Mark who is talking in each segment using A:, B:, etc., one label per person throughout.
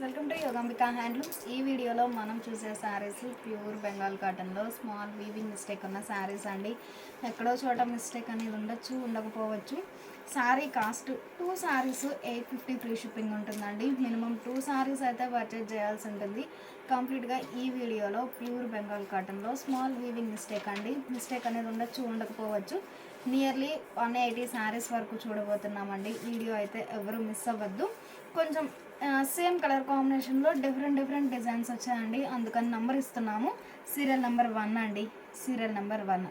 A: Welcome to Yogambika handlooms. ఈ వీడియోలో మనం చూసే శారీస్ ప్యూర్ బెంగాల్ కాటన్లో స్మాల్ వీవింగ్ మిస్టేక్ ఉన్న శారీస్ అండి. ఎక్కడో చోట మిస్టేక్ అనేది ఉండొచ్చు, ఉండకపోవచ్చు. Sari cost 2 saris 850 free shipping ఉంటుందండి. మినిమం 2 శారీస్ అయితే పర్చేజ్ చేయాల్సి ఉంటుంది. కంప్లీట్గా ఈ వీడియోలో ప్యూర్ బెంగాల్ కాటన్లో స్మాల్ వీవింగ్ మిస్టేక్ అండి. మిస్టేక్ అనేది ఉండొచ్చు, ఉండకపోవచ్చు. నియర్లీ 180 శారీస్ వరకు చూడబోతున్నామండి. వీడియో అయితే ఎవరు మిస్ అవ్వద్దు. కొంచెం సేమ్ కలర్ కాంబినేషన్లో డిఫరెంట్ డిజైన్స్ వచ్చాయండి, అందుకని నెంబర్ ఇస్తున్నాము. సీరియల్ నెంబర్ 1 అండి. సీరియల్ నెంబర్ 1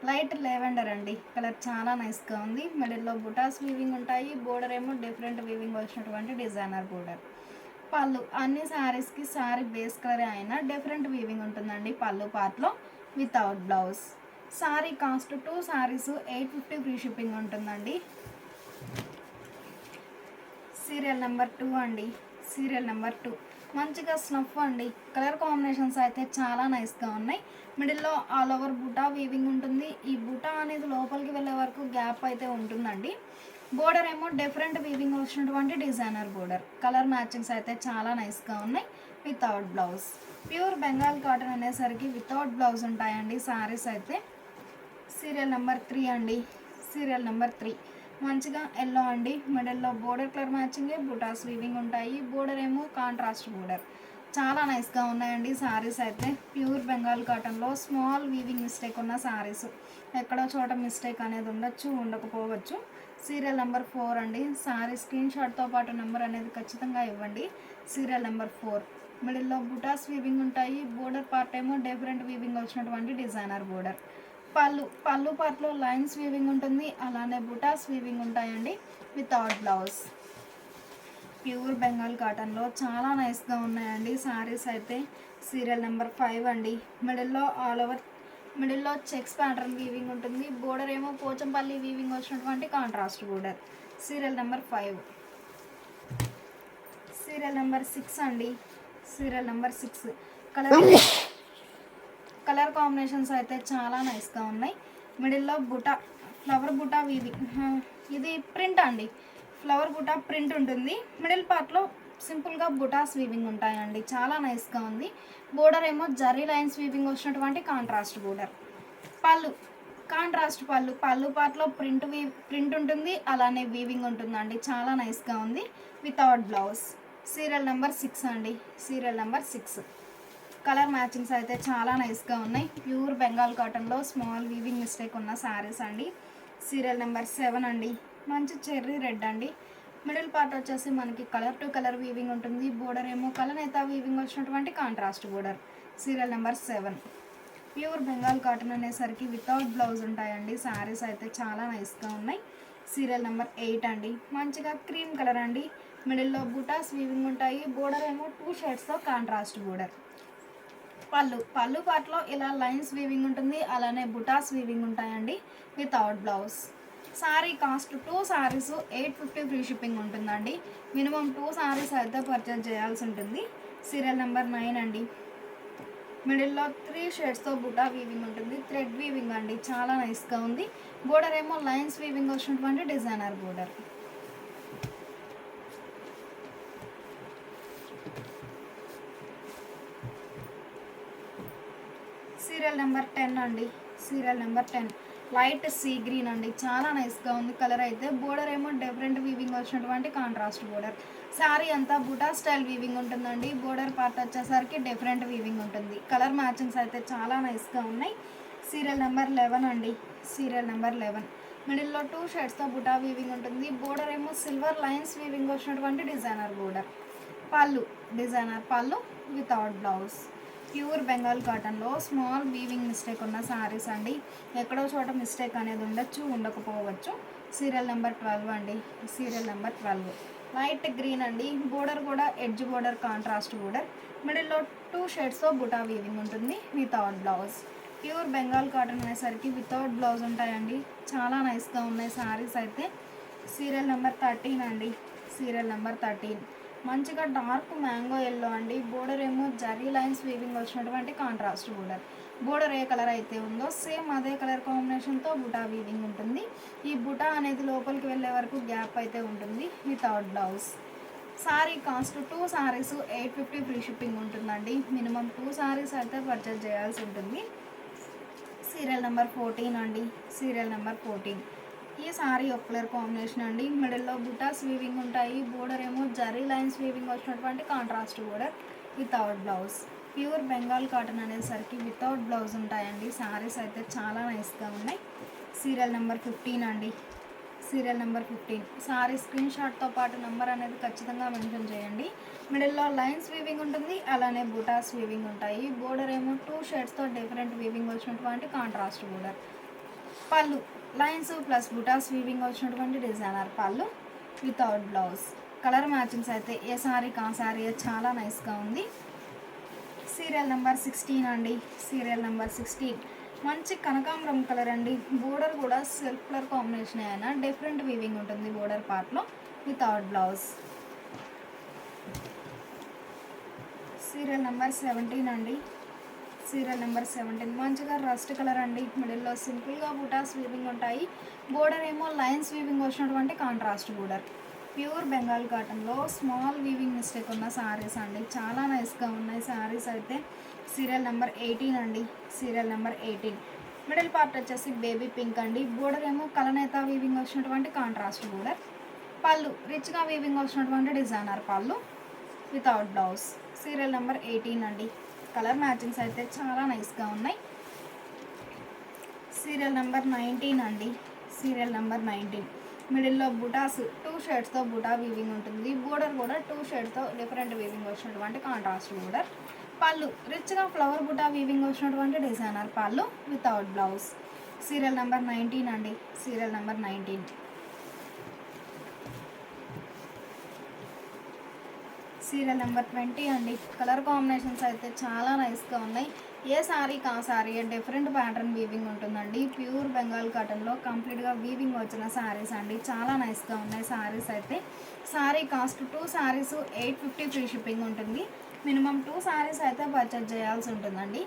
A: లైట్ లెవెండర్ అండి. కలర్ చాలా నైస్గా ఉంది. మిడిల్లో బుటాస్ వీవింగ్ ఉంటాయి. బోర్డర్ ఏమో డిఫరెంట్ వీవింగ్ వచ్చినటువంటి డిజైనర్ బోర్డర్. పళ్ళు అన్ని శారీస్కి శారీ బేస్ కలర్ అయినా డిఫరెంట్ వీవింగ్ ఉంటుందండి. పళ్ళు పార్ట్లో without blouse. Sari cost 2 saris 850 free shipping ఉంటుందండి. సీరియల్ నెంబర్ 2 అండి. సీరియల్ నెంబర్ 2 మంచిగా స్నఫ్ అండి. కలర్ కాంబినేషన్స్ అయితే చాలా నైస్గా ఉన్నాయి. మిడిల్లో ఆల్ ఓవర్ బుటా వీవింగ్ ఉంటుంది. ఈ బుటా అనేది లోపలికి వెళ్ళే వరకు గ్యాప్ అయితే ఉంటుందండి. బోర్డర్ ఏమో డిఫరెంట్ వీవింగ్ వచ్చినటువంటి డిజైనర్ బోర్డర్. కలర్ మ్యాచింగ్స్ అయితే చాలా నైస్గా ఉన్నాయి. Without blouse. Pure Bengal cotton అనేసరికి వితౌట్ బ్లౌజ్ ఉంటాయండి శారీస్ అయితే. సీరియల్ నెంబర్ 3 అండి. సీరియల్ నెంబర్ 3 మంచిగా ఎల్లో అండి. మిడిల్లో బోర్డర్ కలర్ మ్యాచింగే బుటాస్ వీవింగ్ ఉంటాయి. బోర్డర్ ఏమో కాంట్రాస్ట్ బోర్డర్. చాలా నైస్గా ఉన్నాయండి శారీస్ అయితే. ప్యూర్ బెంగాల్ కాటన్లో స్మాల్ వీవింగ్ మిస్టేక్ ఉన్న శారీస్. ఎక్కడో చోట మిస్టేక్ అనేది ఉండొచ్చు, ఉండకపోవచ్చు. సీరియల్ నెంబర్ 4 అండి. శారీ స్క్రీన్ షాట్తో పాటు నెంబర్ అనేది ఖచ్చితంగా ఇవ్వండి. సీరియల్ నెంబర్ 4 మిడిల్లో బుటాస్ వీవింగ్ ఉంటాయి. బోర్డర్ పార్ట్ ఏమో డిఫరెంట్ వీవింగ్ వచ్చినటువంటి డిజైనర్ బోర్డర్. పళ్ళు పార్ట్లో లైన్స్ వీవింగ్ ఉంటుంది. అలానే బుటాస్ వీవింగ్ ఉంటాయండి. Without blouse. ప్యూర్ బెంగాల్ కాటన్లో చాలా నైస్గా ఉన్నాయండి శారీస్ అయితే. సీరియల్ నెంబర్ 5 అండి. మిడిల్లో ఆల్ ఓవర్ మిడిల్లో చెక్స్ ప్యాటర్న్ వీవింగ్ ఉంటుంది. బోర్డర్ ఏమో పోచంపల్లి వీవింగ్ వచ్చినటువంటి contrast border. Serial number 5. Serial number 6 అండి. సీరియల్ నెంబర్ 6 కలర్ కాంబినేషన్స్ అయితే చాలా నైస్గా ఉన్నాయి. మిడిల్లో బుటా ఫ్లవర్ బుటా వీవింగ్. ఇది ప్రింట్ అండి. ఫ్లవర్ బుటా ప్రింట్ ఉంటుంది. మిడిల్ పార్ట్లో సింపుల్గా బుటాస్ వీవింగ్ ఉంటాయండి. చాలా నైస్గా ఉంది. బోర్డర్ ఏమో జరీ లైన్స్ వీవింగ్ వచ్చినటువంటి కాంట్రాస్ట్ బోర్డర్. కాంట్రాస్ట్ పళ్ళు పార్ట్లో ప్రింట్ ఉంటుంది. అలానే వీవింగ్ ఉంటుందండి. చాలా నైస్గా ఉంది. Without blouse. సీరియల్ నెంబర్ 6 అండి. సీరియల్ నెంబర్ 6 కలర్ మ్యాచింగ్స్ అయితే చాలా నైస్గా ఉన్నాయి. ప్యూర్ బెంగాల్ కాటన్లో స్మాల్ వీవింగ్ మిస్టేక్ ఉన్న శారీస్ అండి. సీరియల్ నెంబర్ 7 అండి. మంచి చెర్రీ రెడ్ అండి. మిడిల్ పార్ట్ వచ్చేసి మనకి కలర్ టు కలర్ వీవింగ్ ఉంటుంది. బోర్డర్ ఏమో కలనేత వీవింగ్ వచ్చినటువంటి contrast border. Serial number 7 pure Bengal cotton అనేసరికి వితౌట్ బ్లౌజ్ ఉంటాయండి. శారీస్ అయితే చాలా నైస్గా ఉన్నాయి. సీరియల్ నెంబర్ 8 అండి. మంచిగా క్రీమ్ కలర్ అండి. మిడిల్లో బుటాస్ వీవింగ్ ఉంటాయి. బోర్డర్ ఏమో 2 షేడ్స్తో కాంట్రాస్ట్ బోర్డర్. పళ్ళు పార్ట్లో ఇలా లైన్స్ వీవింగ్ ఉంటుంది. అలానే బుటాస్ వీవింగ్ ఉంటాయండి. Without blouse. Sari cost 2 saris 850 free shipping ఉంటుందండి. మినిమం 2 శారీస్ అయితే పర్చేజ్ చేయాల్సి ఉంటుంది. సీరియల్ నెంబర్ 9 అండి. మిడిల్లో 3 షేడ్స్తో బుటా వీవింగ్ ఉంటుంది. థ్రెడ్ వీవింగ్ అండి. చాలా నైస్గా ఉంది. బోర్డర్ ఏమో లైన్స్ వీవింగ్ వచ్చినటువంటి డిజైనర్ బోర్డర్. సీరియల్ నెంబర్ 10 అండి. Serial number 10 light sea green అండి. చాలా నైస్గా ఉంది కలర్ అయితే. బోర్డర్ ఏమో డిఫరెంట్ వీవింగ్ వచ్చినటువంటి కాంట్రాస్ట్ బోర్డర్. శారీ అంతా బుటా స్టైల్ వీవింగ్ ఉంటుందండి. బోర్డర్ పార్ట్ వచ్చేసరికి డిఫరెంట్ వీవింగ్ ఉంటుంది. కలర్ మ్యాచింగ్స్ అయితే చాలా నైస్గా ఉన్నాయి. సీరియల్ నెంబర్ 11 అండి. సీరియల్ నెంబర్ 11 మిడిల్లో 2 షేడ్స్తో బుటా వీవింగ్ ఉంటుంది. బోర్డర్ ఏమో సిల్వర్ లైన్స్ వీవింగ్ వచ్చినటువంటి డిజైనర్ బోర్డర్. డిజైనర్ పళ్ళు వితౌట్ బ్లౌజ్. ప్యూర్ బెంగాల్ కాటన్లో స్మాల్ వీవింగ్ మిస్టేక్ ఉన్న శారీస్ అండి. ఎక్కడో చోట మిస్టేక్ అనేది ఉండొచ్చు, ఉండకపోవచ్చు. సీరియల్ నెంబర్ 12 అండి. సీరియల్ నెంబర్ 12 లైట్ గ్రీన్ అండి. బోర్డర్ కూడా ఎడ్జ్ బోర్డర్ కాంట్రాస్ట్ బోర్డర్. మిడిల్లో 2 షేడ్స్తో బుటా వీవింగ్ ఉంటుంది. Without blouse. Pure Bengal cotton అనేసరికి వితౌట్ బ్లౌజ్ ఉంటాయండి. చాలా నైస్గా ఉన్నాయి శారీస్ అయితే. సీరియల్ నెంబర్ 13 అండి. సీరియల్ నెంబర్ 13 మంచిగా డార్క్ మ్యాంగో ఎల్లో అండి. బోర్డర్ ఏమో జరీ లైన్స్ వీవింగ్ వచ్చినటువంటి కాంట్రాస్ట్ బోర్డర్. బోర్డర్ ఏ కలర్ అయితే ఉందో సేమ్ అదే కలర్ కాంబినేషన్తో బుటా వీవింగ్ ఉంటుంది. ఈ బుటా అనేది లోపలికి వెళ్ళే వరకు గ్యాప్ అయితే ఉంటుంది. Without blouse. Sorry cost 2 saris 850 free shipping ఉంటుందండి. మినిమం 2 సారీస్ అయితే పర్చేజ్ చేయాల్సి ఉంటుంది. సీరియల్ నెంబర్ 14 అండి. Serial number 14. ఈ సారీ ఒక కలర్ కాంబినేషన్ అండి. మిడిల్లో బుటాస్ వీవింగ్ ఉంటాయి. బోర్డర్ ఏమో జరీ లైన్స్ వీవింగ్ వచ్చినటువంటి contrast border without blouse. Pure Bengal cotton అనేసరికి వితౌట్ బ్లౌజ్ ఉంటాయండి. సారీస్ అయితే చాలా నైస్గా ఉన్నాయి. సీరియల్ నెంబర్ 15 అండి. Serial number 15. సారీ స్క్రీన్ షాట్తో పాటు నెంబర్ అనేది ఖచ్చితంగా మెన్షన్ చేయండి. మిడిల్లో లైన్స్ వీవింగ్ ఉంటుంది, అలానే బుటాస్ వీవింగ్ ఉంటాయి. బోర్డర్ ఏమో 2 షేడ్స్తో డిఫరెంట్ వీవింగ్ వచ్చినటువంటి కాంట్రాస్ట్ బోర్డర్. పళ్ళు లైన్స్ ప్లస్ బుటాస్ వీవింగ్ వచ్చినటువంటి డిజైనర్ పళ్ళు వితౌట్ బ్లౌజ్. కలర్ మ్యాచింగ్స్ అయితే ఏ సారీ కా సారీ చాలా నైస్గా ఉంది. సీరియల్ నెంబర్ 16 అండి. Serial number 16. మంచి కనకాంబరం కలర్ అండి. బోర్డర్ కూడా సెల్ఫ్ కలర్ కాంబినేషన్ అయినా డిఫరెంట్ వీవింగ్ ఉంటుంది బోర్డర్ పార్ట్లో వితౌట్ బ్లౌజ్. సీరియల్ నెంబర్ 17 అండి. Serial number 17. మంచిగా రస్ట్ కలర్ అండి. మిడిల్లో సింపుల్గా బుటాస్ వీవింగ్ ఉంటాయి. బోర్డర్ ఏమో లైన్స్ వీవింగ్ వచ్చినటువంటి కాంట్రాస్ట్ బోర్డర్. ప్యూర్ బెంగాల్ కాటన్లో స్మాల్ వీవింగ్ మిస్టేక్ ఉన్న సారీస్ అండి. చాలా నైస్గా ఉన్నాయి సారీస్ అయితే. సీరియల్ నెంబర్ 18 అండి. Serial number 18. మిడిల్ పార్ట్ వచ్చేసి బేబీ పింక్ అండి. బోర్డర్ ఏమో కలనేత వీవింగ్ వచ్చినటువంటి కాంట్రాస్ట్ బోర్డర్. పళ్ళు రిచ్గా వీవింగ్ వచ్చినటువంటి డిజైనర్ పళ్ళు వితౌట్ బ్లౌజ్. సీరియల్ నెంబర్ 18 అండి. కలర్ మ్యాచింగ్స్ అయితే చాలా నైస్గా ఉన్నాయి. సీరియల్ నెంబర్ 19 అండి. Serial number 19. మిడిల్లో బుటాస్ 2 షేడ్స్తో బుటా వీవింగ్ ఉంటుంది. బోర్డర్ కూడా 2 షేడ్స్తో డిఫరెంట్ వీవింగ్ వచ్చినటువంటి కాంట్రాస్ట్ బోర్డర్. పళ్ళు రిచ్గా ఫ్లవర్ బుటా వీవింగ్ వచ్చినటువంటి డిజైనర్ పళ్ళు వితౌట్ బ్లౌజ్. సీరియల్ నెంబర్ 19 అండి. Serial number 19. సీరియల్ నెంబర్ 20 అండి. కలర్ కాంబినేషన్స్ అయితే చాలా నైస్గా ఉన్నాయి. ఏ సారీ కా సారీ డిఫరెంట్ ప్యాటర్న్ వీవింగ్ ఉంటుందండి. ప్యూర్ బెంగాల్ కాటన్లో కంప్లీట్గా వీవింగ్ వచ్చిన సారీస్ అండి. చాలా నైస్గా ఉన్నాయి సారీస్ అయితే. Sorry cost 2 saris 850 free shipping ఉంటుంది. మినిమం 2 సారీస్ అయితే పర్చేజ్ చేయాల్సి ఉంటుందండి.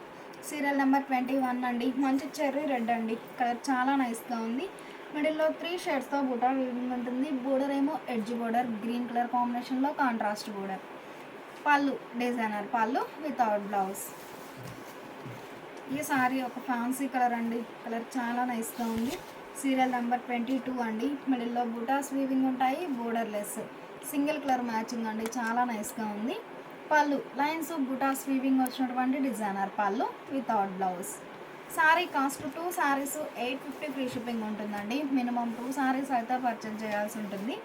A: సీరియల్ నెంబర్ 21 అండి. మంచి చెర్రీ రెడ్ అండి. కలర్ చాలా నైస్గా ఉంది. మిడిల్లో 3 షేడ్స్తో బుటా వీవింగ్ ఉంటుంది. బోర్డర్ ఏమో ఎడ్జ్ బోర్డర్ గ్రీన్ కలర్ కాంబినేషన్లో కాంట్రాస్ట్ బోర్డర్. పళ్ళు డిజైనర్ పళ్ళు వితౌట్ బ్లౌజ్. ఈ సారీ ఒక ఫ్యాన్సీ కలర్ అండి. కలర్ చాలా నైస్గా ఉంది. సీరియల్ నెంబర్ 22 అండి. మిడిల్లో బుటాస్ వీవింగ్ ఉంటాయి. Border less single colour matching అండి. చాలా నైస్గా ఉంది. పళ్ళు లైన్స్ బుటాస్ వీవింగ్ వచ్చినటువంటి డిజైనర్ పళ్ళు without blouse. Sorry cost 2 saris 850 free shipping ఉంటుందండి. మినిమం 2 సారీస్ అయితే పర్చేజ్ చేయాల్సి ఉంటుంది.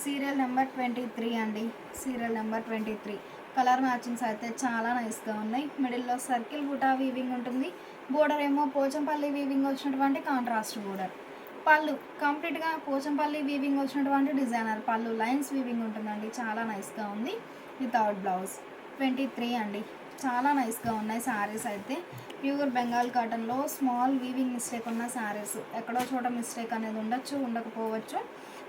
A: సీరియల్ నెంబర్ 23 అండి. Serial number 23. కలర్ మ్యాచింగ్స్ అయితే చాలా నైస్గా ఉన్నాయి. మిడిల్లో సర్కిల్ బుటా వీవింగ్ ఉంటుంది. బోర్డర్ ఏమో పోచంపల్లి వీవింగ్ వచ్చినటువంటి కాంట్రాస్ట్ బోర్డర్. పళ్ళు కంప్లీట్గా పోచంపల్లి వీవింగ్ వచ్చినటువంటి డిజైనర్ పళ్ళు లైన్స్ వీవింగ్ ఉంటుందండి. చాలా నైస్గా ఉంది వితౌట్ బ్లౌజ్. 23 అండి. చాలా నైస్గా ఉన్నాయి సారీస్ అయితే. ప్యూర్ బెంగాల్ కాటన్లో స్మాల్ వీవింగ్ మిస్టేక్ ఉన్న సారీస్. ఎక్కడో చోట మిస్టేక్ అనేది ఉండొచ్చు, ఉండకపోవచ్చు.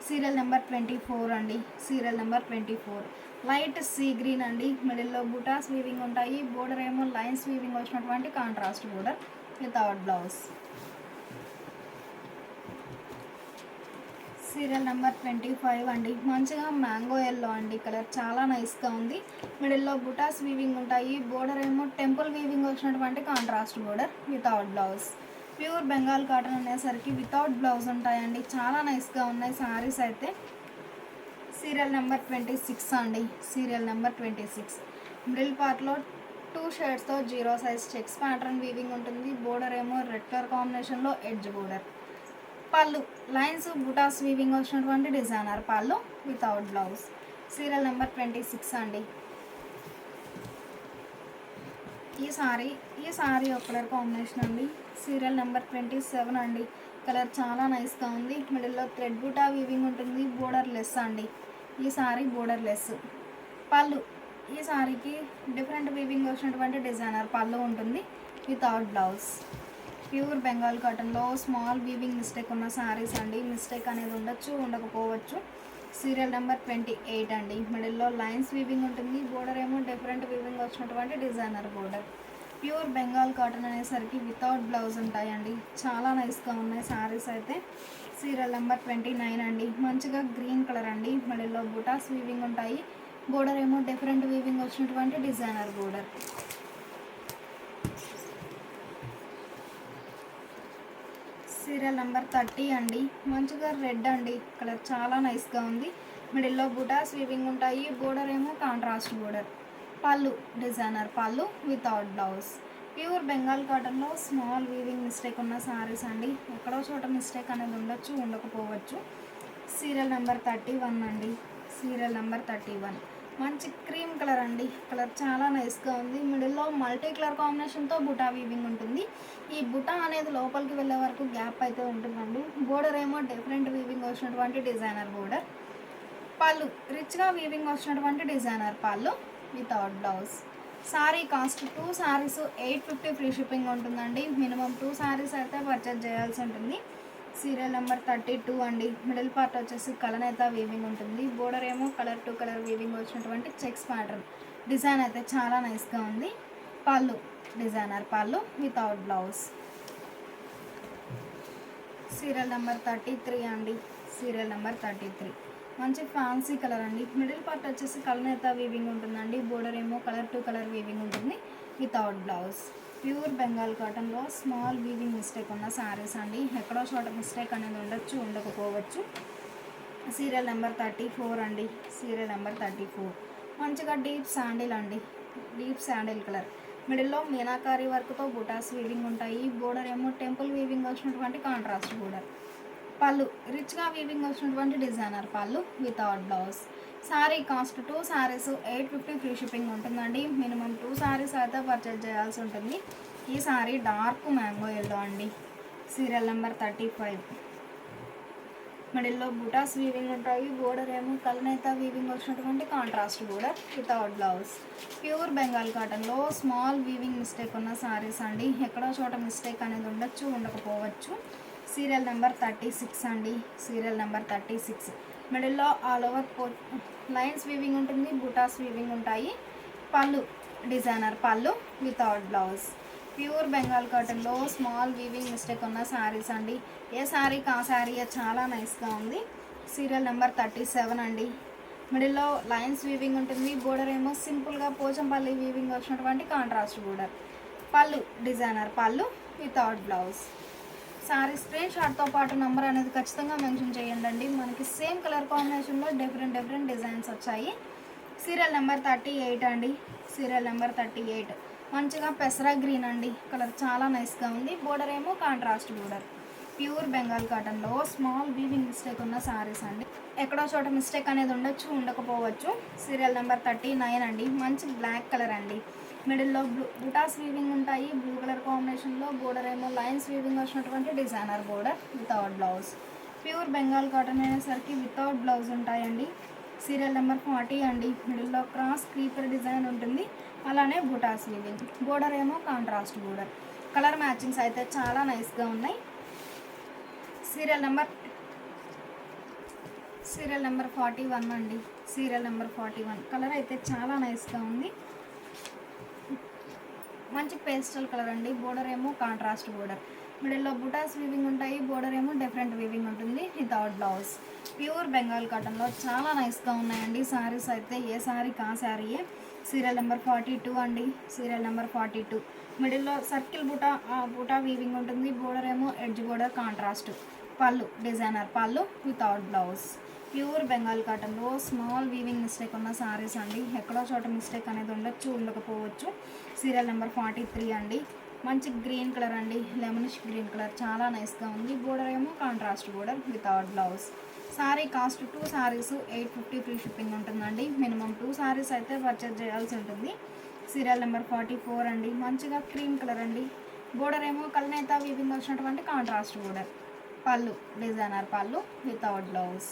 A: సీరియల్ నెంబర్ 24 అండి. Serial number 24. Light sea green అండి. మిడిల్లో బుటాస్ వీవింగ్ ఉంటాయి. బోర్డర్ ఏమో లైన్స్ వీవింగ్ వచ్చినటువంటి contrast border without blouse. Serial number 25 అండి. మంచిగా మ్యాంగో ఎల్లో అండి. కలర్ చాలా నైస్గా ఉంది. మిడిల్లో బుటాస్ వీవింగ్ ఉంటాయి. బోర్డర్ ఏమో టెంపుల్ వీవింగ్ వచ్చినటువంటి contrast border without blouse. Pure Bengal cotton అనేసరికి వితౌట్ బ్లౌజ్ ఉంటాయండి. చాలా నైస్గా ఉన్నాయి సారీస్ అయితే. సీరియల్ నెంబర్ 26 అండి. Serial number 26. మిడిల్ పార్ట్లో 2 షేడ్స్తో 0 సైజ్ చెక్స్ ప్యాటర్న్ వీవింగ్ ఉంటుంది. బోర్డర్ ఏమో రెడ్ కలర్ కాంబినేషన్లో ఎడ్జ్ బోర్డర్. పళ్ళు లైన్స్ బుటాస్ వీవింగ్ వచ్చినటువంటి డిజైనర్ పళ్ళు వితౌట్ బ్లౌజ్. సీరియల్ నెంబర్ 26 అండి. ఈ సారీ ఒక కలర్ కాంబినేషన్ అండి. సీరియల్ నెంబర్ 27 అండి. కలర్ చాలా నైస్గా ఉంది. మిడిల్లో థ్రెడ్ బుటా వీవింగ్ ఉంటుంది. బోర్డర్ లెస్ అండి. ఈ సారీ బోర్డర్ లెస్. పళ్ళు ఈ సారీకి డిఫరెంట్ వీవింగ్ వచ్చినటువంటి డిజైనర్ పళ్ళు ఉంటుంది వితౌట్ బ్లౌజ్. ప్యూర్ బెంగాల్ కాటన్లో స్మాల్ వీవింగ్ మిస్టేక్ ఉన్న సారీస్ అండి. మిస్టేక్ అనేది ఉండొచ్చు, ఉండకపోవచ్చు. సీరియల్ నెంబర్ 28 అండి. మిడిల్లో లైన్స్ వీవింగ్ ఉంటుంది. బోర్డర్ ఏమో డిఫరెంట్ వీవింగ్ వచ్చినటువంటి designer border. Pure Bengal cotton అనేసరికి వితౌట్ బ్లౌజ్ ఉంటాయండి. చాలా నైస్గా ఉన్నాయి సారీస్ అయితే. సీరియల్ నెంబర్ 29 అండి. మంచిగా గ్రీన్ కలర్ అండి. మిడిల్లో బుటాస్ వీవింగ్ ఉంటాయి. బోర్డర్ ఏమో డిఫరెంట్ వీవింగ్ వచ్చినటువంటి డిజైనర్ బోర్డర్. సీరియల్ నెంబర్ 30 అండి. మంచిగా రెడ్ అండి, కలర్ చాలా నైస్గా ఉంది. మిడిల్లో బుటాస్ వీవింగ్ ఉంటాయి. బోర్డర్ ఏమో కాంట్రాస్ట్ బోర్డర్. పళ్ళు డిజైనర్ పళ్ళు వితౌట్ బ్లౌజ్. ప్యూర్ బెంగాల్ కాటన్లో స్మాల్ వీవింగ్ మిస్టేక్ ఉన్న సారీస్ అండి. ఎక్కడో చోట మిస్టేక్ అనేది ఉండొచ్చు, ఉండకపోవచ్చు. సీరియల్ నెంబర్ 31 అండి. సీరియల్ నెంబర్ 31 మంచి క్రీమ్ కలర్ అండి, కలర్ చాలా నైస్గా ఉంది. మిడిల్లో మల్టీ కలర్ కాంబినేషన్తో బుటా వీవింగ్ ఉంటుంది. ఈ బుటా అనేది లోపలికి వెళ్ళే వరకు గ్యాప్ అయితే ఉంటుందండి. బోర్డర్ ఏమో డిఫరెంట్ వీవింగ్ వచ్చినటువంటి డిజైనర్ బోర్డర్. పళ్ళు రిచ్గా వీవింగ్ వచ్చినటువంటి డిజైనర్ పళ్ళు without blouse. Sorry cost 2 saris 850 free shipping ఉంటుందండి. మినిమం 2 సారీస్ అయితే పర్చేజ్ చేయాల్సి ఉంటుంది. సీరియల్ నెంబర్ 32 అండి. మిడిల్ పార్ట్ వచ్చేసి కలనేత వీవింగ్ ఉంటుంది. బోర్డర్ ఏమో కలర్ టు కలర్ వీవింగ్ వచ్చినటువంటి చెక్స్ ప్యాటర్న్. డిజైన్ అయితే చాలా నైస్గా ఉంది. పళ్ళు డిజైనర్ పళ్ళు వితౌట్ బ్లౌజ్. సీరియల్ నెంబర్ 33 అండి. సీరియల్ నెంబర్ 33 మంచి ఫ్యాన్సీ కలర్ అండి. మిడిల్ పార్ట్ వచ్చేసి కలనేత వీవింగ్ ఉంటుందండి. బోర్డర్ ఏమో కలర్ టు కలర్ వీవింగ్ ఉంటుంది వితౌట్ బ్లౌజ్. ప్యూర్ బెంగాల్ కాటన్లో స్మాల్ వీవింగ్ మిస్టేక్ ఉన్న శారీస్ అండి. ఎక్కడో చోట మిస్టేక్ అనేది ఉండొచ్చు, ఉండకపోవచ్చు. సీరియల్ నెంబర్ 34 అండి. సీరియల్ నెంబర్ 34 మంచిగా డీప్ శాండిల్ అండి, డీప్ శాండిల్ కలర్. మిడిల్లో మీనాకారి వర్క్తో బుటాస్ వీవింగ్ ఉంటాయి. బోర్డర్ ఏమో టెంపుల్ వీవింగ్ వచ్చినటువంటి కాంట్రాస్ట్ బోర్డర్. పళ్ళు రిచ్గా వీవింగ్ వచ్చినటువంటి డిజైనర్ పళ్ళు without blouse. Sorry cost 2 saris 850 free shipping ఉంటుందండి. మినిమం 2 సారీస్ అయితే పర్చేజ్ చేయాల్సి ఉంటుంది. ఈ సారీ డార్క్ మ్యాంగో ఎల్లో అండి. సీరియల్ నెంబర్ 35 మిడిల్లో బుటాస్ వీవింగ్ ఉంటాయి. బోర్డర్ ఏమో కలనేత వీవింగ్ వచ్చినటువంటి contrast border without blouse. Pure Bengal కాటన్లో స్మాల్ వీవింగ్ మిస్టేక్ ఉన్న సారీస్ అండి. ఎక్కడో చోట మిస్టేక్ అనేది ఉండొచ్చు, ఉండకపోవచ్చు. సీరియల్ నెంబర్ 36 అండి. సీరియల్ నెంబర్ 36 మిడిల్లో ఆల్ ఓవర్ లైన్స్ వీవింగ్ ఉంటుంది. బుటాస్ వీవింగ్ ఉంటాయి. పళ్ళు డిజైనర్ పళ్ళు వితౌట్ బ్లౌజ్. ప్యూర్ బెంగాల్ కాటన్లో స్మాల్ వీవింగ్ మిస్టేక్ ఉన్న శారీస్ అండి. ఏ శారీకి ఆ శారీ చాలా నైస్గా ఉంది. సీరియల్ నెంబర్ 37 అండి. మిడిల్లో లైన్స్ వీవింగ్ ఉంటుంది. బోర్డర్ ఏమో సింపుల్గా పోచంపల్లి వీవింగ్ వచ్చినటువంటి కాంట్రాస్ట్ బోర్డర్. పళ్ళు డిజైనర్ పళ్ళు వితౌట్ బ్లౌజ్. సారీ స్క్రీన్ షాట్తో పాటు నెంబర్ అనేది ఖచ్చితంగా మెన్షన్ చేయండి. మనకి సేమ్ కలర్ కాంబినేషన్లో డిఫరెంట్ డిజైన్స్ వచ్చాయి. సీరియల్ నెంబర్ 38 అండి. సీరియల్ నెంబర్ 38 మంచిగా పెసరా గ్రీన్ అండి, కలర్ చాలా నైస్గా ఉంది. బోర్డర్ ఏమో కాంట్రాస్ట్ బోర్డర్. ప్యూర్ బెంగాల్ కాటన్లో స్మాల్ వీవింగ్ మిస్టేక్ ఉన్న సారీస్ అండి. ఎక్కడో చోట మిస్టేక్ అనేది ఉండొచ్చు, ఉండకపోవచ్చు. సీరియల్ నెంబర్ 39 అండి. మంచి బ్లాక్ కలర్ అండి. మిడిల్లో బుటాస్ వీవింగ్ ఉంటాయి. బ్లూ కలర్ కాంబినేషన్లో బోర్డర్ ఏమో లైన్స్ వీవింగ్ వచ్చినటువంటి designer border without blouse. Pure Bengal cotton అనేసరికి వితౌట్ బ్లౌజ్ ఉంటాయండి. సీరియల్ నెంబర్ 40 అండి. మిడిల్లో క్రాస్ క్రీపర్ డిజైన్ ఉంటుంది. అలానే బుటాస్ వీవింగ్. బోర్డర్ ఏమో కాంట్రాస్ట్ బోర్డర్. కలర్ మ్యాచింగ్స్ అయితే చాలా నైస్గా ఉన్నాయి. సీరియల్ నెంబర్ 41 అండి. సీరియల్ నెంబర్ 41 కలర్ అయితే చాలా నైస్గా ఉంది. మంచి పేస్టల్ కలర్ అండి. బోర్డర్ ఏమో కాంట్రాస్ట్ బోర్డర్. మిడిల్లో బుటాస్ వీవింగ్ ఉంటాయి. బోర్డర్ ఏమో డిఫరెంట్ వీవింగ్ ఉంటుంది వితౌట్ బ్లౌజ్. ప్యూర్ బెంగాల్ కాటన్లో చాలా నైస్గా ఉన్నాయండి సారీస్ అయితే. ఏ సారీకి ఆ శారీయే. సీరియల్ నెంబర్ 42 అండి. సీరియల్ నెంబర్ 42 మిడిల్లో సర్కిల్ బుటా వీవింగ్ ఉంటుంది. బోర్డర్ ఏమో ఎడ్జ్ బోర్డర్ కాంట్రాస్ట్. పళ్ళు డిజైనర్ పళ్ళు వితౌట్ బ్లౌజ్. ప్యూర్ బెంగాల్ కాటన్లో స్మాల్ వీవింగ్ మిస్టేక్ ఉన్న సారీస్ అండి. ఎక్కడో చోట మిస్టేక్ అనేది ఉండొచ్చు, ఉండకపోవచ్చు. సీరియల్ నెంబర్ 43 అండి. మంచి గ్రీన్ కలర్ అండి, లెమనిష్ గ్రీన్ కలర్ చాలా నైస్గా ఉంది. బోర్డర్ ఏమో contrast border without blouse. Sorry cost 2 saris 850 free shipping ఉంటుందండి. మినిమం 2 సారీస్ అయితే పర్చేజ్ చేయాల్సి ఉంటుంది. సీరియల్ నెంబర్ 44 అండి. మంచిగా క్రీమ్ కలర్ అండి. బోర్డర్ ఏమో కలనేత వీవింగ్ వచ్చినటువంటి కాంట్రాస్ట్ బోర్డర్. పళ్ళు డిజైనర్ పళ్ళు వితౌట్ బ్లౌజ్.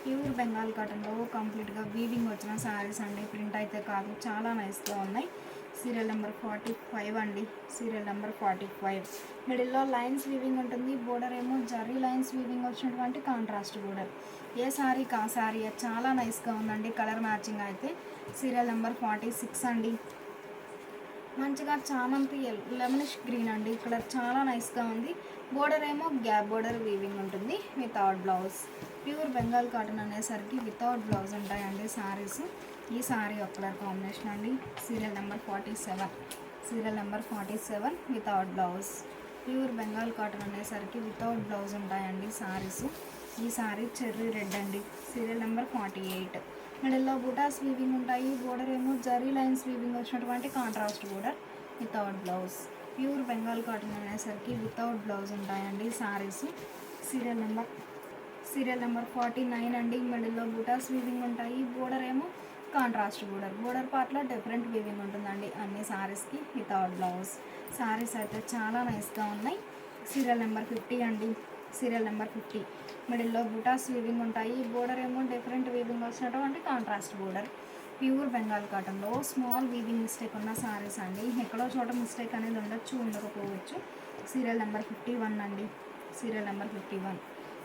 A: ప్యూర్ బెంగాల్ కాటన్లో కంప్లీట్గా వీవింగ్ వచ్చిన శారీస్ అండి. ప్రింట్ అయితే కాదు, చాలా నైస్గా ఉన్నాయి. సీరియల్ నెంబర్ 45 అండి. సీరియల్ నెంబర్ 45 మిడిల్లో లైన్స్ వీవింగ్ ఉంటుంది. బోర్డర్ ఏమో జరీ లైన్స్ వీవింగ్ వచ్చినటువంటి కాంట్రాస్ట్ బోర్డర్. ఏ శారీకి ఆ శారీ చాలా నైస్గా ఉందండి కలర్ మ్యాచింగ్ అయితే. సీరియల్ నెంబర్ 46 అండి. మంచిగా చామంతి లెమనిష్ గ్రీన్ అండి, కలర్ చాలా నైస్గా ఉంది. బోర్డర్ ఏమో గ్యాప్ బోర్డర్ వీవింగ్ ఉంటుంది without blouse. Pure Bengal cotton అనేసరికి వితౌట్ బ్లౌజ్ ఉంటాయండి సారీస్. ఈ సారీ ఒక కలర్ కాంబినేషన్ అండి. Serial number 47, serial number 47 without blouse. Pure Bengal cotton అనేసరికి వితౌట్ బ్లౌజ్ ఉంటాయండి సారీస్. ఈ సారీ చెర్రీ రెడ్ అండి. Serial number 48. మిడిల్లో బూటాస్ వీవింగ్ ఉంటాయి. బోర్డర్ ఏమో జరీ లైన్స్ వీవింగ్ వచ్చినటువంటి contrast border without blouse. Pure Bengal cotton అనేసరికి వితౌట్ బ్లౌజ్ ఉంటాయండి సారీస్. సీరియల్ నెంబర్ 49 అండి. మిడిల్లో బూటాస్ వీవింగ్ ఉంటాయి. బోర్డర్ ఏమో కాంట్రాస్ట్ బోర్డర్ పార్ట్లో డిఫరెంట్ వీవింగ్ ఉంటుందండి అన్ని సారీస్కి వితౌట్ బ్లౌజ్. సారీస్ అయితే చాలా నైస్గా ఉన్నాయి. సీరియల్ నెంబర్ 50 అండి. Serial number 50. మిడిల్లో బూటాస్ వీవింగ్ ఉంటాయి. బోర్డర్ ఏమో డిఫరెంట్ వీవింగ్ వచ్చినటువంటి కాంట్రాస్ట్ బోర్డర్. ప్యూర్ బెంగాల్ కాటన్లో స్మాల్ వీవింగ్ మిస్టేక్ ఉన్న సారీస్ అండి. ఎక్కడో చోట మిస్టేక్ అనేది ఉండకపోవచ్చు. సీరియల్ నెంబర్ 51 అండి. Serial number 51.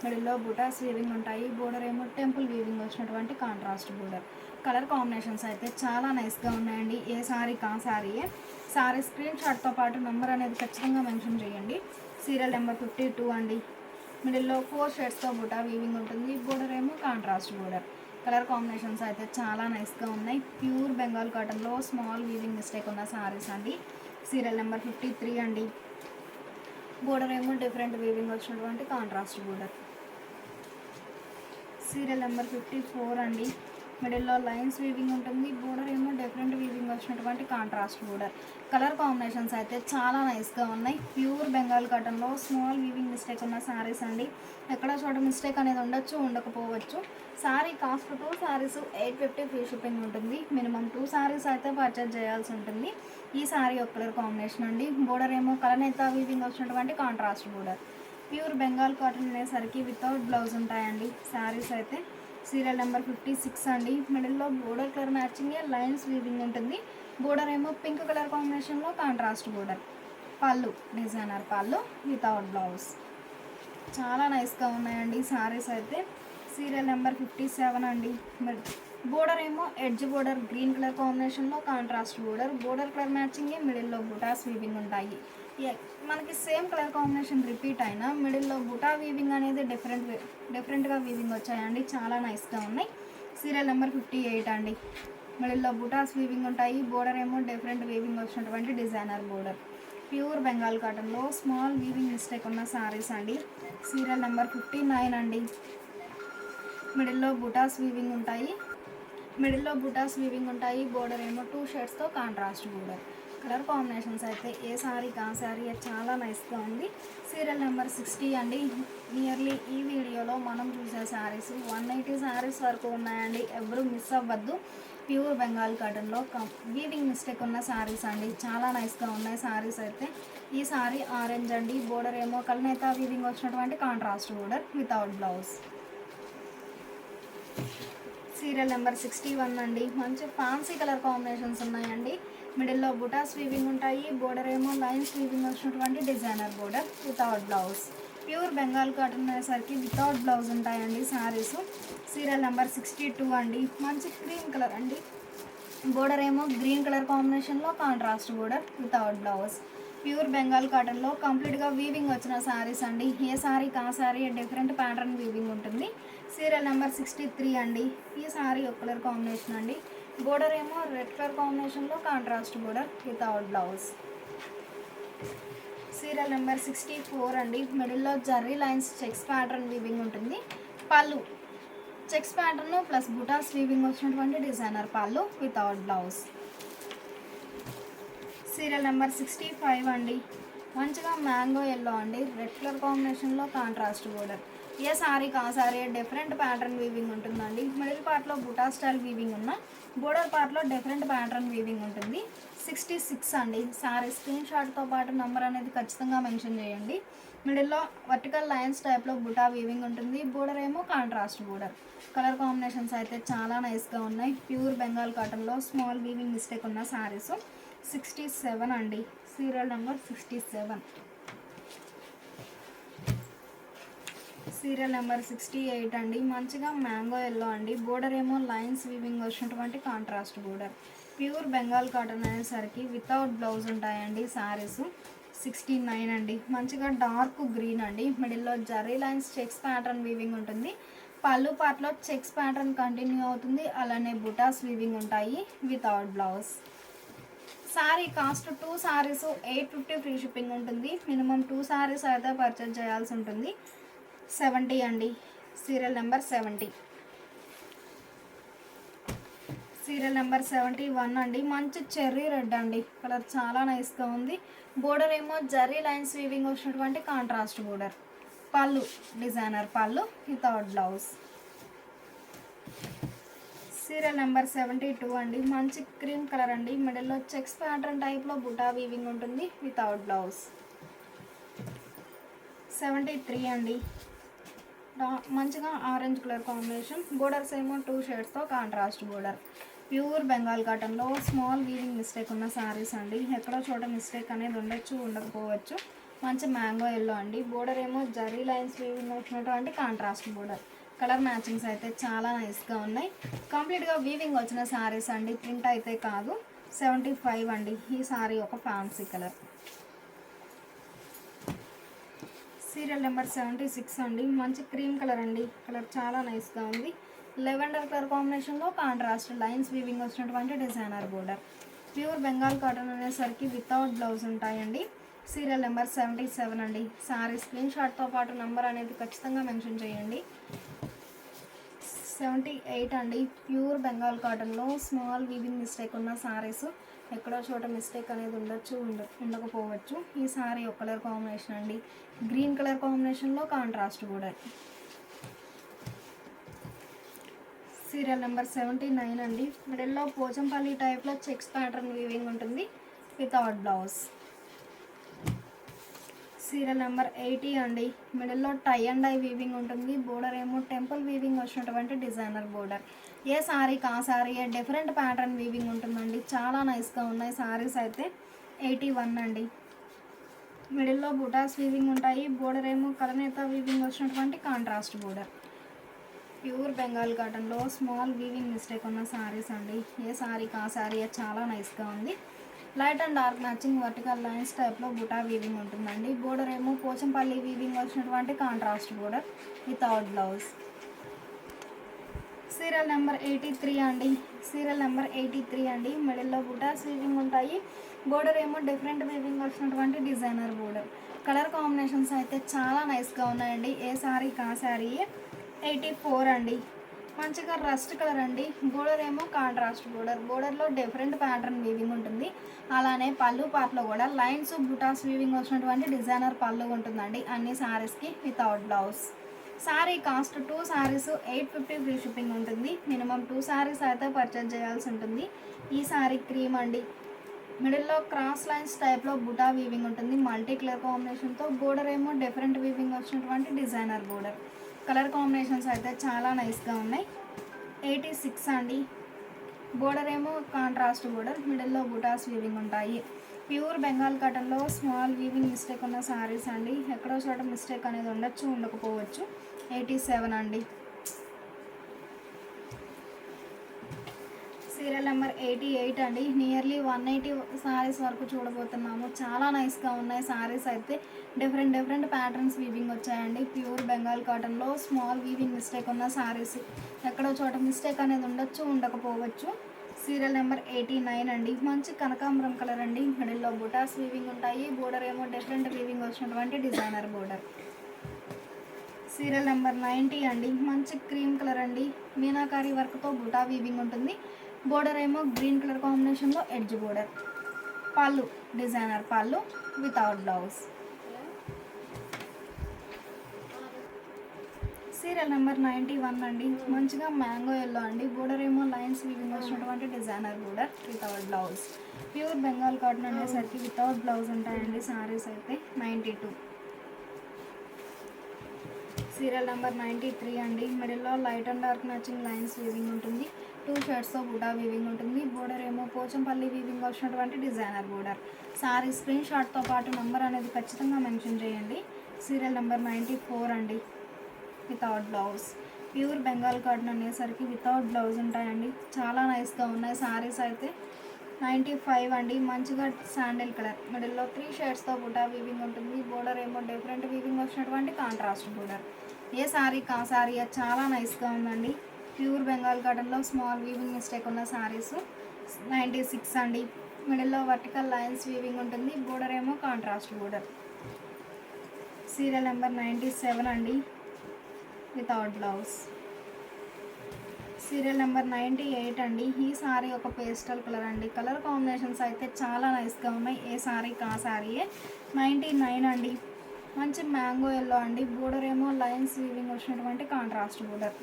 A: మిడిల్లో బూటాస్ వీవింగ్ ఉంటాయి. బోర్డర్ ఏమో టెంపుల్ వీవింగ్ వచ్చినటువంటి కాంట్రాస్ట్ బోర్డర్. కలర్ కాంబినేషన్స్ అయితే చాలా నైస్గా ఉన్నాయండి. ఏ సారీ కా సారీయే. సారీ స్క్రీన్ షాట్తో పాటు నెంబర్ అనేది ఖచ్చితంగా మెన్షన్ చేయండి. సీరియల్ నెంబర్ 52 అండి. మిడిల్లో 4 షేడ్స్తో బుటా వీవింగ్ ఉంటుంది. బోర్డర్ ఏమో కాంట్రాస్ట్ బోర్డర్. కలర్ కాంబినేషన్స్ అయితే చాలా నైస్గా ఉన్నాయి. ప్యూర్ బెంగాల్ కాటన్లో స్మాల్ వీవింగ్ మిస్టేక్ ఉన్న సారీస్ అండి. సీరియల్ నెంబర్ 53 అండి. బోర్డర్ ఏమో డిఫరెంట్ వీవింగ్ వచ్చినటువంటి కాంట్రాస్ట్ బోర్డర్. సీరియల్ నెంబర్ 54 అండి. మిడిల్లో లైన్స్ వీవింగ్ ఉంటుంది. బోర్డర్ ఏమో డిఫరెంట్ వీవింగ్ వచ్చినటువంటి కాంట్రాస్ట్ బోర్డర్. కలర్ కాంబినేషన్స్ అయితే చాలా నైస్గా ఉన్నాయి. ప్యూర్ బెంగాల్ కాటన్లో స్మాల్ వీవింగ్ మిస్టేక్ ఉన్న సారీస్ అండి. ఎక్కడ చోట మిస్టేక్ అనేది ఉండకపోవచ్చు. Sorry cost 2 saris 850 free shipping ఉంటుంది. మినిమం 2 సారీస్ అయితే పర్చేజ్ చేయాల్సి ఉంటుంది. ఈ సారీ ఒక కలర్ కాంబినేషన్ అండి. బోర్డర్ ఏమో కలనేత వీవింగ్ వచ్చినటువంటి contrast border. Pure Bengal cotton అనేసరికి వితౌట్ బ్లౌజ్ ఉంటాయండి సారీస్ అయితే. సీరియల్ నెంబర్ 56 అండి. మిడిల్లో border colour matching lines weaving ఉంటుంది. బోర్డర్ ఏమో పింక్ కలర్ కాంబినేషన్లో కాంట్రాస్ట్ బోర్డర్. పళ్ళు డిజైనర్ పళ్ళు వితౌట్ బ్లౌజ్. చాలా నైస్గా ఉన్నాయండి సారీస్ అయితే. సీరియల్ నెంబర్ 57 అండి. బోర్డర్ ఏమో ఎడ్జ్ బోర్డర్ గ్రీన్ కలర్ కాంబినేషన్లో కాంట్రాస్ట్ బోర్డర్ కలర్ మ్యాచింగ్ మిడిల్లో బుటాస్ వీవింగ్ ఉంటాయి. మనకి సేమ్ కలర్ కాంబినేషన్ రిపీట్ అయినా మిడిల్లో బుటా వీవింగ్ అనేది డిఫరెంట్గా వీవింగ్ వచ్చాయండి. చాలా నైస్గా ఉన్నాయి. సీరియల్ నెంబర్ 58 అండి. మిడిల్లో బుటాస్ వీవింగ్ ఉంటాయి. బోర్డర్ ఏమో డిఫరెంట్ వీవింగ్ వచ్చినటువంటి డిజైనర్ బోర్డర్. ప్యూర్ బెంగాల్ కాటన్లో స్మాల్ వీవింగ్ మిస్టేక్ ఉన్న సారీస్ అండి. సీరియల్ నెంబర్ 59 అండి. మిడిల్లో బుటాస్ వీవింగ్ ఉంటాయి. బోర్డర్ ఏమో 2 షేడ్స్తో కాంట్రాస్ట్ బోర్డర్. కలర్ కాంబినేషన్స్ అయితే ఏ సారీ కా సారీ చాలా నైస్గా ఉంది. సీరియల్ నెంబర్ 60 అండి. నియర్లీ ఈ వీడియోలో మనం చూసే శారీస్ 180 శారీస్ వరకు ఉన్నాయండి. ఎవరు మిస్ అవ్వద్దు. ప్యూర్ బెంగాల్ కాటన్లో వీవింగ్ మిస్టేక్ ఉన్న శారీస్ అండి. చాలా నైస్గా ఉన్నాయి శారీస్ అయితే. ఈ సారీ ఆరెంజ్ అండి. బోర్డర్ ఏమో కల్నేత వీవింగ్ వచ్చినటువంటి contrast border without blouse. Serial number 61 అండి. మంచి ఫ్యాన్సీ కలర్ కాంబినేషన్స్ ఉన్నాయండి. మిడిల్లో బుటాస్ వీవింగ్ ఉంటాయి. బోర్డర్ ఏమో లైన్స్ వీవింగ్ వచ్చినటువంటి designer border without blouse. Pure Bengal cotton అనేసరికి వితౌట్ బ్లౌజ్ ఉంటాయండి సారీస్. సీరియల్ నెంబర్ 62 అండి. మంచి క్రీమ్ కలర్ అండి. బోర్డర్ ఏమో గ్రీన్ కలర్ కాంబినేషన్లో contrast border without blouse. Pure Bengal కాటన్లో కంప్లీట్గా వీవింగ్ వచ్చిన శారీస్ అండి. ఏ సారీ కా సారీ డిఫరెంట్ ప్యాటర్న్ వీవింగ్ ఉంటుంది. సీరియల్ నెంబర్ 63 అండి. ఈ సారీ ఒక కలర్ కాంబినేషన్ అండి. బోర్డర్ ఏమో రెడ్ కలర్ కాంబినేషన్లో contrast border without blouse. Serial number 64 అండి. మిడిల్లో zari lines checks pattern weaving ఉంటుంది. పళ్ళు చెక్స్ ప్యాటర్న్ ప్లస్ బుటాస్ వీవింగ్ వచ్చినటువంటి డిజైనర్ పళ్ళు వితౌట్ బ్లౌజ్. సీరియల్ నెంబర్ 65 అండి. మంచిగా మ్యాంగో ఎల్లో అండి. రెడ్ కలర్ కాంబినేషన్లో కాంట్రాస్ట్ బోర్డర్. ఏ సారీ కా సారీ డిఫరెంట్ ప్యాటర్న్ వీవింగ్ ఉంటుందండి. మిడిల్ పార్ట్లో బుటా స్టైల్ వీవింగ్ ఉన్న బోర్డర్ పార్ట్లో డిఫరెంట్ ప్యాటర్న్ వీవింగ్ ఉంటుంది. 66 అండి. సారీ స్క్రీన్ షాట్తో పాటు నెంబర్ అనేది ఖచ్చితంగా మెన్షన్ చేయండి. మిడిల్లో వర్టికల్ లైన్స్ టైప్లో బుటా వీవింగ్ ఉంటుంది. బోర్డర్ ఏమో కాంట్రాస్ట్ బోర్డర్. కలర్ కాంబినేషన్స్ అయితే చాలా నైస్గా ఉన్నాయి. ప్యూర్ బెంగాల్ కాటన్లో స్మాల్ వీవింగ్ మిస్టేక్ ఉన్న సారీస్ 67 అండి. Serial number 67. సీరియల్ నెంబర్ 68 అండి. మంచిగా మ్యాంగో ఎల్లో అండి. బోర్డర్ ఏమో లైన్స్ వీవింగ్ వచ్చినటువంటి contrast border. Pure Bengal cotton అనేసరికి వితౌట్ బ్లౌజ్ ఉంటాయండి సారీస్. 69 అండి. మంచిగా డార్క్ గ్రీన్ అండి. మిడిల్లో zari lines checks pattern weaving ఉంటుంది. పళ్ళు పార్ట్లో చెక్స్ ప్యాటర్న్ కంటిన్యూ అవుతుంది, అలానే బుటాస్ వీవింగ్ ఉంటాయి without blouse. Sari cost 2 saris 850 free shipping ఉంటుంది. మినిమం 2 సారీస్ అయితే పర్చేజ్ చేయాల్సి ఉంటుంది. 70 అండి, సీరియల్ నెంబర్ 70. సీరియల్ నెంబర్ 71 అండి. మంచి చెర్రీ రెడ్ అండి, కలర్ చాలా నైస్గా ఉంది. బోర్డర్ ఏమో జర్రీ లైన్స్ వీవింగ్ వచ్చినటువంటి కాంట్రాస్ట్ బోర్డర్. పళ్ళు డిజైనర్ పళ్ళు వితౌట్ బ్లౌజ్. సీరియల్ నెంబర్ 72 అండి. మంచి క్రీమ్ కలర్ అండి, మిడిల్లో చెక్స్ ప్యాటర్న్ టైప్లో బుటా వీవింగ్ ఉంటుంది వితౌట్ బ్లౌజ్. 73 అండి. మంచిగా ఆరెంజ్ కలర్ కాంబినేషన్, బోర్డర్స్ ఏమో 2 షేడ్స్తో కాంట్రాస్ట్ బోర్డర్. ప్యూర్ బెంగాల్ కాటన్లో స్మాల్ వీవింగ్ మిస్టేక్ ఉన్న శారీస్ అండి. ఎక్కడో చోట మిస్టేక్ అనేది ఉండొచ్చు, ఉండకపోవచ్చు. మంచి మ్యాంగో ఎల్లో అండి, బోర్డర్ ఏమో జరీ లైన్స్ వీవింగ్ వచ్చినటువంటి కాంట్రాస్ట్ బోర్డర్. కలర్ మ్యాచింగ్స్ అయితే చాలా నైస్గా ఉన్నాయి. కంప్లీట్గా వీవింగ్ వచ్చిన శారీస్ అండి, ప్రింట్ అయితే కాదు. 75 అండి. ఈ శారీ ఒక ఫ్యాన్సీ కలర్. సీరియల్ నెంబర్ 76 అండి. మంచి క్రీమ్ కలర్ అండి, కలర్ చాలా నైస్గా ఉంది. లెవెండర్ కలర్ కాంబినేషన్లో కాంట్రాస్ట్ లైన్స్ వీవింగ్ వచ్చినటువంటి designer border. Pure Bengal cotton అనేసరికి వితౌట్ బ్లౌజ్ ఉంటాయండి. సీరియల్ నెంబర్ 77 అండి. శారీ స్క్రీన్ షాట్తో పాటు నెంబర్ అనేది ఖచ్చితంగా మెన్షన్ చేయండి. 78 అండి. ప్యూర్ బెంగాల్ కాటన్లో స్మాల్ వీవింగ్ మిస్టేక్ ఉన్న శారీస్. ఎక్కడో చోట మిస్టేక్ అనేది ఉండొచ్చు, ఉండకపోవచ్చు. ఈ శారీ ఒక కలర్ కాంబినేషన్ అండి, గ్రీన్ కలర్ కాంబినేషన్లో కాంట్రాస్ట్ బోర్డర్. సీరియల్ నెంబర్ 79 అండి. మిడిల్లో పోచంపల్లి టైప్లో చెక్స్ ప్యాటర్న్ వీవింగ్ ఉంటుంది వితౌట్ బ్లౌజ్. సీరియల్ నెంబర్ 80 అండి. మిడిల్లో టై అండ్ డై వీవింగ్ ఉంటుంది, బోర్డర్ ఏమో టెంపుల్ వీవింగ్ వచ్చినటువంటి డిజైనర్ బోర్డర్. ఏ శారీకి ఆ శారీ డిఫరెంట్ ప్యాటర్న్ వీవింగ్ ఉంటుందండి, చాలా నైస్గా ఉన్నాయి శారీస్ అయితే. 81 అండి. మిడిల్లో బుటాస్ వీవింగ్ ఉంటాయి, బోర్డర్ ఏమో కలనేత వీవింగ్ వచ్చినటువంటి కాంట్రాస్ట్ బోర్డర్. ప్యూర్ బెంగాల్ కాటన్లో స్మాల్ వీవింగ్ మిస్టేక్ ఉన్న శారీస్ అండి. ఏ శారీకి ఆ శారీ చాలా నైస్గా ఉంది. Light and dark matching vertical lines టైప్లో బుటా వీవింగ్ ఉంటుందండి. బోర్డర్ ఏమో పోచంపల్లి వీవింగ్ వచ్చినటువంటి contrast border without blouse. Serial number 83 అండి. సీరియల్ నెంబర్ 83 అండి. మిడిల్లో బుటాస్ వీవింగ్ ఉంటాయి, బోర్డర్ ఏమో డిఫరెంట్ వీవింగ్ వచ్చినటువంటి డిజైనర్ బోర్డర్. కలర్ కాంబినేషన్స్ అయితే చాలా నైస్గా ఉన్నాయండి. ఏ శారీకి ఆ శారీ. 84 అండి. మంచిగా రస్ట్ కలర్ అండి, బోర్డర్ ఏమో కాంట్రాస్ట్ బోర్డర్. బోర్డర్లో డిఫరెంట్ ప్యాటర్న్ వీవింగ్ ఉంటుంది, అలానే పళ్ళు పార్ట్లో కూడా లైన్స్ బుటాస్ వీవింగ్ వచ్చినటువంటి డిజైనర్ పళ్ళు ఉంటుందండి అన్ని శారీస్కి without blouse. Sari cost 2 saris 850 free shipping ఉంటుంది. మినిమం 2 సారీస్ అయితే పర్చేజ్ చేయాల్సి ఉంటుంది. ఈ శారీ క్రీమ్ అండి, మిడిల్లో క్రాస్ లైన్స్ టైప్లో బుటా వీవింగ్ ఉంటుంది మల్టీ కలర్ కాంబినేషన్తో. బోర్డర్ ఏమో డిఫరెంట్ వీవింగ్ వచ్చినటువంటి డిజైనర్ బోర్డర్. కలర్ కాంబినేషన్స్ అయితే చాలా నైస్గా ఉన్నాయి. 86 అండి. బోర్డర్ ఏమో కాంట్రాస్ట్ బోర్డర్, మిడిల్లో బుటాస్ వీవింగ్ ఉంటాయి. ప్యూర్ బెంగాల్ కాటన్లో స్మాల్ వీవింగ్ మిస్టేక్ ఉన్న శారీస్ అండి. ఎక్కడో చోట మిస్టేక్ అనేది ఉండొచ్చు, ఉండకపోవచ్చు. 87 అండి. సీరియల్ నెంబర్ 88 అండి. నియర్లీ 180 శారీస్ వరకు చూడబోతున్నాము. చాలా నైస్గా ఉన్నాయి శారీస్ అయితే. డిఫరెంట్ ప్యాటర్న్స్ వీవింగ్ వచ్చాయండి. ప్యూర్ బెంగాల్ కాటన్లో స్మాల్ వీవింగ్ మిస్టేక్ ఉన్న శారీస్. ఎక్కడో చోట మిస్టేక్ అనేది ఉండొచ్చు, ఉండకపోవచ్చు. సీరియల్ నెంబర్ 89 అండి. మంచి కనకాంబరం కలర్ అండి, మిడిల్లో బుటాస్ వీవింగ్ ఉంటాయి. బోర్డర్ ఏమో డిఫరెంట్ వీవింగ్ వచ్చినటువంటి డిజైనర్ బోర్డర్. సీరియల్ నెంబర్ 90 అండి. మంచి క్రీమ్ కలర్ అండి, మీనాకారి వర్క్తో బుటా వీవింగ్ ఉంటుంది. బోర్డర్ ఏమో గ్రీన్ కలర్ కాంబినేషన్లో ఎడ్జ్ బోర్డర్. పళ్ళు డిజైనర్ పళ్ళు వితౌట్ బ్లౌజ్. సీరియల్ నెంబర్ 91 అండి. మంచిగా మ్యాంగో ఎల్లో అండి, బోర్డర్ ఏమో లైన్స్ వీవింగ్ వచ్చినటువంటి designer border without blouse. Pure Bengal cotton అనేసరికి వితౌట్ బ్లౌజ్ ఉంటాయండి శారీస్ అయితే. 92. సీరియల్ నెంబర్ 93 అండి. మిడిల్లో light and dark matching lines weaving ఉంటుంది. 2 షేడ్స్తో బుటా వీవింగ్ ఉంటుంది. బోర్డర్ ఏమో పోచంపల్లి వీవింగ్ వచ్చినటువంటి డిజైనర్ బోర్డర్. శారీ స్క్రీన్ షాట్తో పాటు నెంబర్ అనేది ఖచ్చితంగా మెన్షన్ చేయండి. సీరియల్ నెంబర్ 94 అండి. Without blouse. Pure Bengal cotton అనేసరికి వితౌట్ బ్లౌజ్ ఉంటాయండి. చాలా నైస్గా ఉన్నాయి శారీస్ అయితే. 95 అండి. మంచిగా శాండిల్ కలర్, మిడిల్లో 3 షేడ్స్తో బుటా వీవింగ్ ఉంటుంది. బోర్డర్ ఏమో డిఫరెంట్ వీవింగ్ వచ్చినటువంటి కాంట్రాస్ట్ బోర్డర్. ఏ శారీ కా శారీ చాలా నైస్గా ఉందండి. ప్యూర్ బెంగాల్ కాటన్లో స్మాల్ వీవింగ్ మిస్టేక్ ఉన్న శారీస్ 96 అండి. మిడిల్లో వర్టికల్ లైన్స్ వీవింగ్ ఉంటుంది. బోర్డర్ ఏమో కాంట్రాస్ట్ బోర్డర్. సీరియల్ నెంబర్ 97 అండి వితౌట్ బ్లౌజ్. సీరియల్ నెంబర్ 98 అండి. ఈ సారీ ఒక పేస్టల్ కలర్ అండి. కలర్ కాంబినేషన్స్ అయితే చాలా నైస్గా ఉన్నాయి. ఏ సారీ కా సారీయే. 99 అండి. మంచి మ్యాంగో ఎల్లో అండి. బోర్డర్ ఏమో లైన్స్ వీవింగ్ వచ్చినటువంటి కాంట్రాస్ట్ బోర్డర్.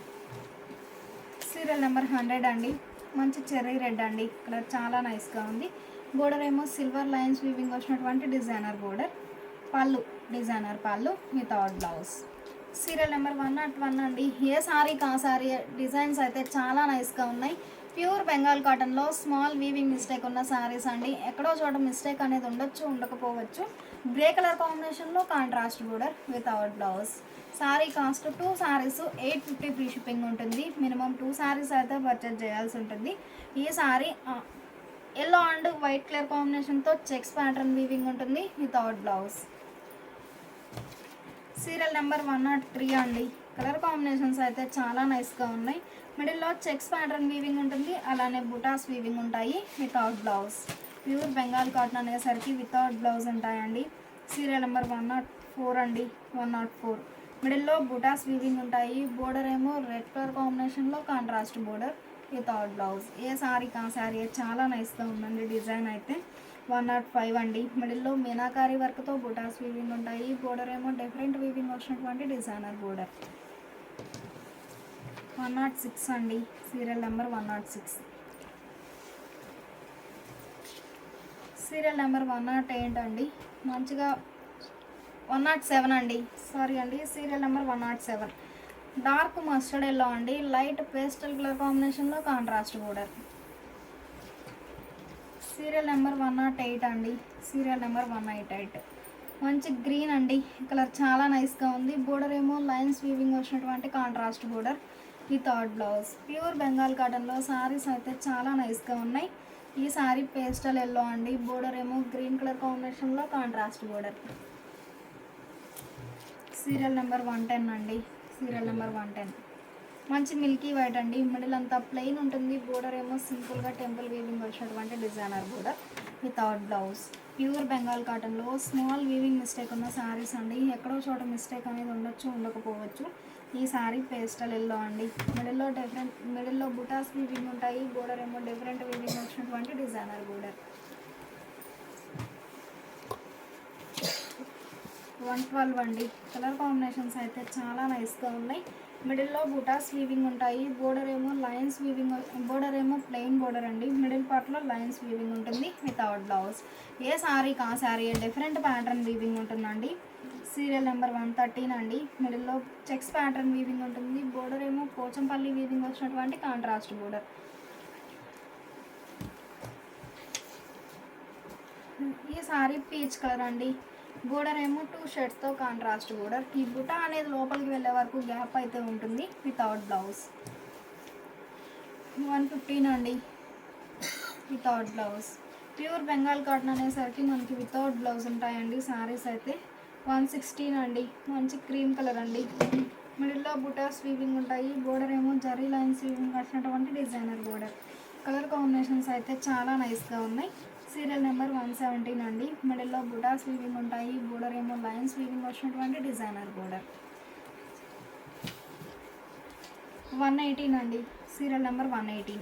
A: సీరియల్ నెంబర్ 100 అండి. మంచి చెర్రీ రెడ్ అండి. కలర్ చాలా నైస్గా ఉంది. బోర్డర్ ఏమో సిల్వర్ లైన్స్ వీవింగ్ వచ్చినటువంటి డిజైనర్ బోర్డర్. పళ్ళు డిజైనర్ పళ్ళు వితౌట్ బ్లౌజ్. సీరియల్ నెంబర్ 101 అండి. ఏ సారీ కా సారీ డిజైన్స్ అయితే చాలా నైస్గా ఉన్నాయి. ప్యూర్ బెంగాల్ కాటన్లో స్మాల్ వీవింగ్ మిస్టేక్ ఉన్న సారీస్ అండి. ఎక్కడో చోట మిస్టేక్ అనేది ఉండొచ్చు, ఉండకపోవచ్చు. గ్రే కలర్ కాంబినేషన్లో contrast border without blouse. Sorry cost 2 saris 850 free shipping ఉంటుంది. మినిమం 2 సారీస్ అయితే పర్చేజ్ చేయాల్సి ఉంటుంది. ఈ sorry yellow and white colour కాంబినేషన్తో చెక్స్ ప్యాటర్న్ వీవింగ్ ఉంటుంది వితౌట్ బ్లౌజ్. సీరియల్ నెంబర్ 103 అండి. కలర్ కాంబినేషన్స్ అయితే చాలా నైస్గా ఉన్నాయి. మిడిల్లో చెక్స్ ప్యాటర్న్ వీవింగ్ ఉంటుంది. అలానే బుటాస్ వీవింగ్ ఉంటాయి without blouse. Pure Bengal cotton అనేసరికి వితౌట్ బ్లౌజ్ ఉంటాయండి. సీరియల్ నెంబర్ 104 అండి. 104 మిడిల్లో బుటాస్ వీవింగ్ ఉంటాయి. బోర్డర్ ఏమో రెడ్ కలర్ కాంబినేషన్లో కాంట్రాస్ట్ బోర్డర్ వితౌట్ బ్లౌజ్. ఏ సారీ కా సారీ చాలా నైస్గా ఉందండి. డిజైన్ అయితే 105 అండి. మిడిల్లో మీనాకారి వర్క్తో బుటాస్ వీవింగ్ ఉంటాయి. బోర్డర్ ఏమో డిఫరెంట్ వీవింగ్ వచ్చినటువంటి డిజైనర్ బోర్డర్. 106 అండి. Serial number 106. సీరియల్ నెంబర్ 108 అండి. మంచిగా 107 అండి. సారీ అండి. Serial number 107 dark mustard yellow అండి. లైట్ పేస్టల్ కలర్ కాంబినేషన్లో కాంట్రాస్ట్ బోర్డర్. సీరియల్ నెంబర్ 108 అండి. సీరియల్ నెంబర్ 188 మంచి గ్రీన్ అండి. కలర్ చాలా నైస్గా ఉంది. బోర్డర్ ఏమో లైన్స్ వీవింగ్ వచ్చినటువంటి contrast border without blouse. Pure Bengal కాటన్లో సారీస్ అయితే చాలా నైస్గా ఉన్నాయి. ఈ సారీ పేస్టల్ ఎల్లో అండి. బోర్డర్ ఏమో గ్రీన్ కలర్ కాంబినేషన్లో కాంట్రాస్ట్ బోర్డర్. సీరియల్ నెంబర్ 110 అండి. సీరియల్ నెంబర్ 110 మంచి మిల్కీ వైట్ అండి. మిడిల్ అంతా ప్లెయిన్ ఉంటుంది. బోర్డర్ ఏమో సింపుల్గా టెంపుల్ వీవింగ్ వచ్చినటువంటి designer border without blouse. Pure Bengal కాటన్లో స్మాల్ వీవింగ్ మిస్టేక్ ఉన్న శారీస్ అండి. ఎక్కడో చోట మిస్టేక్ అనేది ఉండొచ్చు, ఉండకపోవచ్చు. ఈ శారీ పేస్టల్ ఎల్లో అండి. మిడిల్లో బుటాస్ వీవింగ్ ఉంటాయి. బోర్డర్ ఏమో డిఫరెంట్ వీవింగ్ వచ్చినటువంటి డిజైనర్ బోర్డర్. 112 అండి. కలర్ కాంబినేషన్స్ అయితే చాలా నైస్గా ఉన్నాయి. మిడిల్లో బుటాస్ వీవింగ్ ఉంటాయి. బోర్డర్ ఏమో లైన్స్ వీవింగ్, బోర్డర్ ఏమో ప్లెయిన్ బోర్డర్ అండి. మిడిల్ పార్ట్లో లైన్స్ వీవింగ్ ఉంటుంది వితౌట్ బ్లౌజ్. ఏ సారీ కా సారీ డిఫరెంట్ ప్యాటర్న్ వీవింగ్ ఉంటుందండి. సీరియల్ నెంబర్ 113 అండి. మిడిల్లో చెక్స్ ప్యాటర్న్ వీవింగ్ ఉంటుంది. బోర్డర్ ఏమో పోచంపల్లి వీవింగ్ వచ్చినటువంటి కాంట్రాస్ట్ బోర్డర్. ఈ సారీ పీచ్ కలర్ అండి. బోర్డర్ ఏమో 2 షేడ్స్తో కాంట్రాస్ట్ బోర్డర్. ఈ బుటా అనేది లోపలికి వెళ్ళే వరకు గ్యాప్ అయితే ఉంటుంది వితౌట్ బ్లౌజ్. 115 అండి. Without blouse. Pure Bengal cotton అనేసరికి మనకి వితౌట్ బ్లౌజ్ ఉంటాయండి సారీస్ అయితే. 116 అండి. మంచి క్రీమ్ కలర్ అండి. మిడిల్లో బుటాస్ వీవింగ్ ఉంటాయి. బోర్డర్ ఏమో జరీ లైన్స్ వీవింగ్ వచ్చినటువంటి డిజైనర్ బోర్డర్. కలర్ కాంబినేషన్స్ అయితే చాలా నైస్గా ఉన్నాయి. సీరియల్ నెంబర్ 117 అండి. మిడిల్లో బుటాస్ వీవింగ్ ఉంటాయి. బోర్డర్ ఏమో లైన్స్ వీవింగ్ వచ్చినటువంటి డిజైనర్ బోర్డర్. 118 అండి. Serial number 118.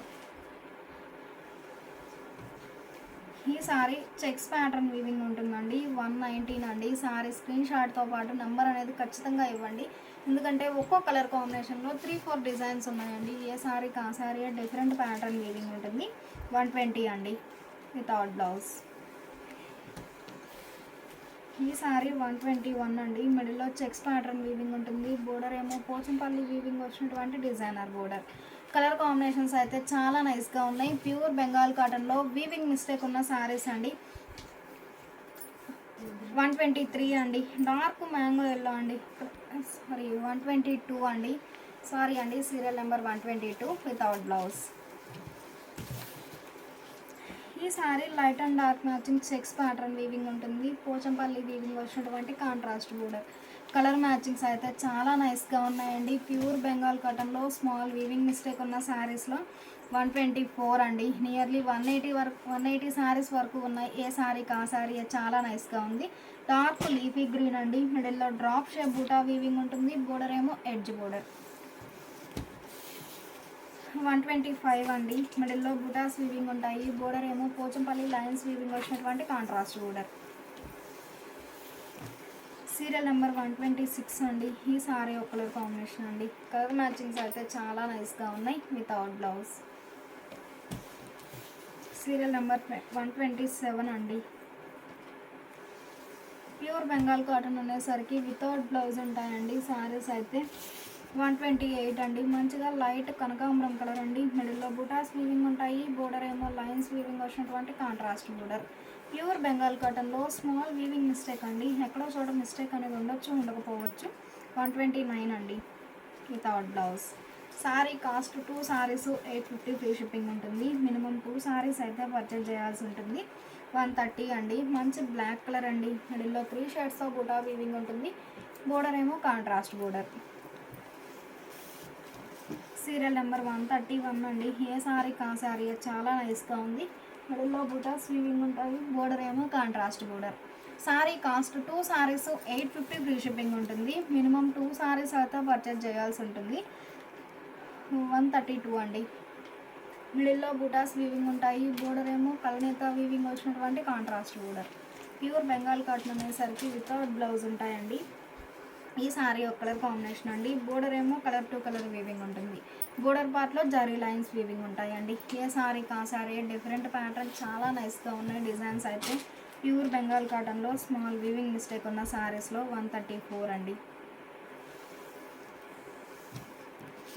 A: ఈ సారీ చెక్స్ ప్యాటర్న్ వీవింగ్ ఉంటుందండి. 119 అండి. సారీ స్క్రీన్ షాట్తో పాటు నెంబర్ అనేది ఖచ్చితంగా ఇవ్వండి. ఎందుకంటే ఒక్కో కలర్ కాంబినేషన్లో 3-4 డిజైన్స్ ఉన్నాయండి. ఏ సారీ కా సారీ డిఫరెంట్ ప్యాటర్న్ వీవింగ్ ఉంటుంది. 120 అండి. Without blouse. ఈ సారీ 121 అండి. మిడిల్లో చెక్స్ ప్యాటర్న్ వీవింగ్ ఉంటుంది. బోర్డర్ ఏమో పోచంపల్లి వీవింగ్ వచ్చినటువంటి డిజైనర్ బోర్డర్. కలర్ కాంబినేషన్స్ అయితే చాలా నైస్గా ఉన్నాయి. ప్యూర్ బెంగాల్ కాటన్లో వీవింగ్ మిస్టేక్ ఉన్న సారీస్ అండి. 123 అండి. డార్క్ మ్యాంగో ఎల్లో అండి. సారీ 122 అండి. సారీ అండి. Serial number 122 without blouse. ఈ sari light and dark matching checks pattern weaving ఉంటుంది. పోచంపల్లి వీవింగ్ వచ్చినటువంటి కాంట్రాస్ట్ బోర్డర్. కలర్ మ్యాచింగ్స్ అయితే చాలా నైస్గా ఉన్నాయండి. ప్యూర్ బెంగాల్ కాటన్లో స్మాల్ వీవింగ్ మిస్టేక్ ఉన్న శారీస్లో 124 అండి. నియర్లీ 180 శారీస్ వరకు ఉన్నాయి. ఏ శారీకి ఆ శారీ చాలా నైస్గా ఉంది. డార్క్ లీఫీ గ్రీన్ అండి. మిడిల్లో డ్రాప్ షేప్ బూటా వీవింగ్ ఉంటుంది. బోర్డర్ ఏమో ఎడ్జ్ బోర్డర్. 125 అండి. మిడిల్లో బూటాస్ వీవింగ్ ఉంటాయి. బోర్డర్ ఏమో పోచంపల్లి లైన్స్ వీవింగ్ వచ్చినటువంటి కాంట్రాస్ట్ బోర్డర్. సీరియల్ నెంబర్ 126 అండి. ఈ సారీ ఒక కలర్ కాంబినేషన్ అండి. కలర్ మ్యాచింగ్స్ అయితే చాలా నైస్గా ఉన్నాయి వితౌట్ బ్లౌజ్. సీరియల్ నెంబర్ 127 అండి. ప్యూర్ బెంగాల్ కాటన్ ఉండేసరికి వితౌట్ బ్లౌజ్ ఉంటాయండి సారీస్ అయితే. 128 అండి. మంచిగా లైట్ కనకాంబరం కలర్ అండి. మిడిల్లో బుటాస్ వీవింగ్ ఉంటాయి. బోర్డర్ ఏమో లైన్స్ వీవింగ్ వచ్చినటువంటి కాంట్రాస్ట్ బోర్డర్. ప్యూర్ బెంగాల్ కాటన్లో స్మాల్ వీవింగ్ మిస్టేక్ అండి. ఎక్కడో చోట మిస్టేక్ అనేది ఉండొచ్చు, ఉండకపోవచ్చు. 129 అండి without blouse. Sorry cost 2 saris 850 free shipping ఉంటుంది. మినిమం 2 సారీస్ అయితే పర్చేజ్ చేయాల్సి ఉంటుంది. 130 అండి. మంచి బ్లాక్ కలర్ అండి. మిడిల్లో 3 షేడ్స్తో బూటా వీవింగ్ ఉంటుంది. బోర్డర్ ఏమో కాంట్రాస్ట్ బోర్డర్. సీరియల్ నెంబర్ 131 అండి. ఏ సారీకి ఆ సారీ చాలా నైస్గా ఉంది. మిడిల్లో బూటాస్ వీవింగ్ ఉంటాయి. బోర్డర్ ఏమో contrast border. Sorry cost 2 saris 850 free shipping ఉంటుంది. మినిమం 2 సారీస్ అయితే పర్చేజ్ చేయాల్సి ఉంటుంది. 132 అండి. మిడిల్లో బూటాస్ వీవింగ్ ఉంటాయి. బోర్డర్ ఏమో కలనేత వీవింగ్ వచ్చినటువంటి contrast border. Pure Bengal cotton అనేసరికి వితౌట్ బ్లౌజ్ ఉంటాయండి. ఈ సారీ ఒక కలర్ కాంబినేషన్ అండి. బోర్డర్ ఏమో కలర్ టు కలర్ వీవింగ్ ఉంటుంది. బోర్డర్ పార్ట్లో జరీ లైన్స్ వీవింగ్ ఉంటాయండి. ఏ సారీ కా సారీ డిఫరెంట్ ప్యాటర్న్ చాలా నైస్గా ఉన్నాయి డిజైన్స్ అయితే. ప్యూర్ బెంగాల్ కాటన్లో స్మాల్ వీవింగ్ మిస్టేక్ ఉన్న సారీస్లో 134 అండి.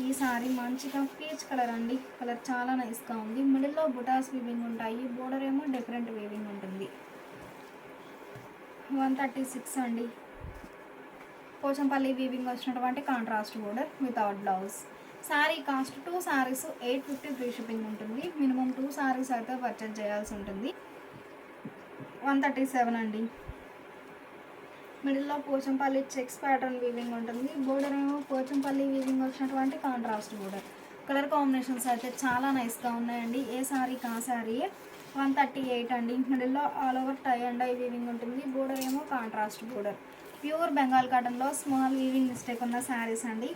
A: ఈ సారీ మంచిగా పీచ్ కలర్ అండి. కలర్ చాలా నైస్గా ఉంది. మిడిల్లో బుటాస్ వీవింగ్ ఉంటాయి. బోర్డర్ ఏమో డిఫరెంట్ వీవింగ్ ఉంటుంది. 136 అండి. పోచంపల్లి వీవింగ్ వచ్చినటువంటి contrast border without blouse. Sari cost 2 saris 850 free shipping ఉంటుంది. మినిమం 2 సారీస్ అయితే పర్చేజ్ చేయాల్సి ఉంటుంది. 137 అండి. మిడిల్లో పోచంపల్లి చెక్స్ ప్యాటర్న్ వీవింగ్ ఉంటుంది. బోర్డర్ ఏమో పోచంపల్లి వీవింగ్ వచ్చినటువంటి కాంట్రాస్ట్ బోర్డర్. కలర్ కాంబినేషన్స్ అయితే చాలా నైస్గా ఉన్నాయండి. ఏ సారీకి ఆ శారీ. 138 అండి. మిడిల్లో all over tie and eye weaving ఉంటుంది. బోర్డర్ ఏమో కాంట్రాస్ట్ బోర్డర్. ప్యూర్ బెంగాల్ కాటన్లో స్మాల్ వీవింగ్ మిస్టేక్ ఉన్న శారీస్ అండి.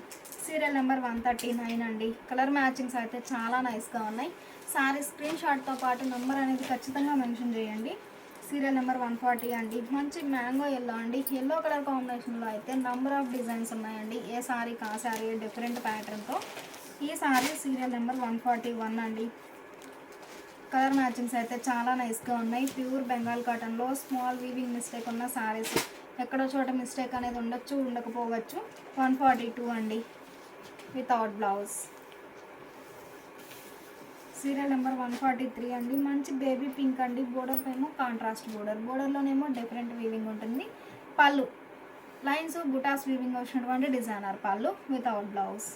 A: సీరియల్ నెంబర్ 139 అండి. కలర్ మ్యాచింగ్స్ అయితే చాలా నైస్గా ఉన్నాయి. శారీ స్క్రీన్ షాట్తో పాటు నెంబర్ అనేది ఖచ్చితంగా మెన్షన్ చేయండి. సీరియల్ నెంబర్ 140 అండి. మంచి మ్యాంగో ఎల్లో అండి. ఎల్లో కలర్ కాంబినేషన్లో అయితే నెంబర్ ఆఫ్ డిజైన్స్ ఉన్నాయండి. ఏ శారీకి ఆ శారీ డిఫరెంట్ ప్యాటర్న్తో. ఈ శారీ సీరియల్ నెంబర్ 141 అండి. కలర్ మ్యాచింగ్స్ అయితే చాలా నైస్గా ఉన్నాయి. ప్యూర్ బెంగాల్ కాటన్లో స్మాల్ వీవింగ్ మిస్టేక్ ఉన్న శారీస్. ఎక్కడో చోట మిస్టేక్ అనేది ఉండొచ్చు, ఉండకపోవచ్చు. 142 అండి వితౌట్ బ్లౌజ్. సీరియల్ నెంబర్ 143 అండి. మంచి బేబీ పింక్ అండి. బోర్డర్ ఏమో కాంట్రాస్ట్ బోర్డర్. బోర్డర్లోనేమో డిఫరెంట్ వీవింగ్ ఉంటుంది. పళ్ళు లైన్స్ బుటాస్ వీవింగ్ వచ్చినటువంటి డిజైనర్ పళ్ళు వితౌట్ బ్లౌజ్.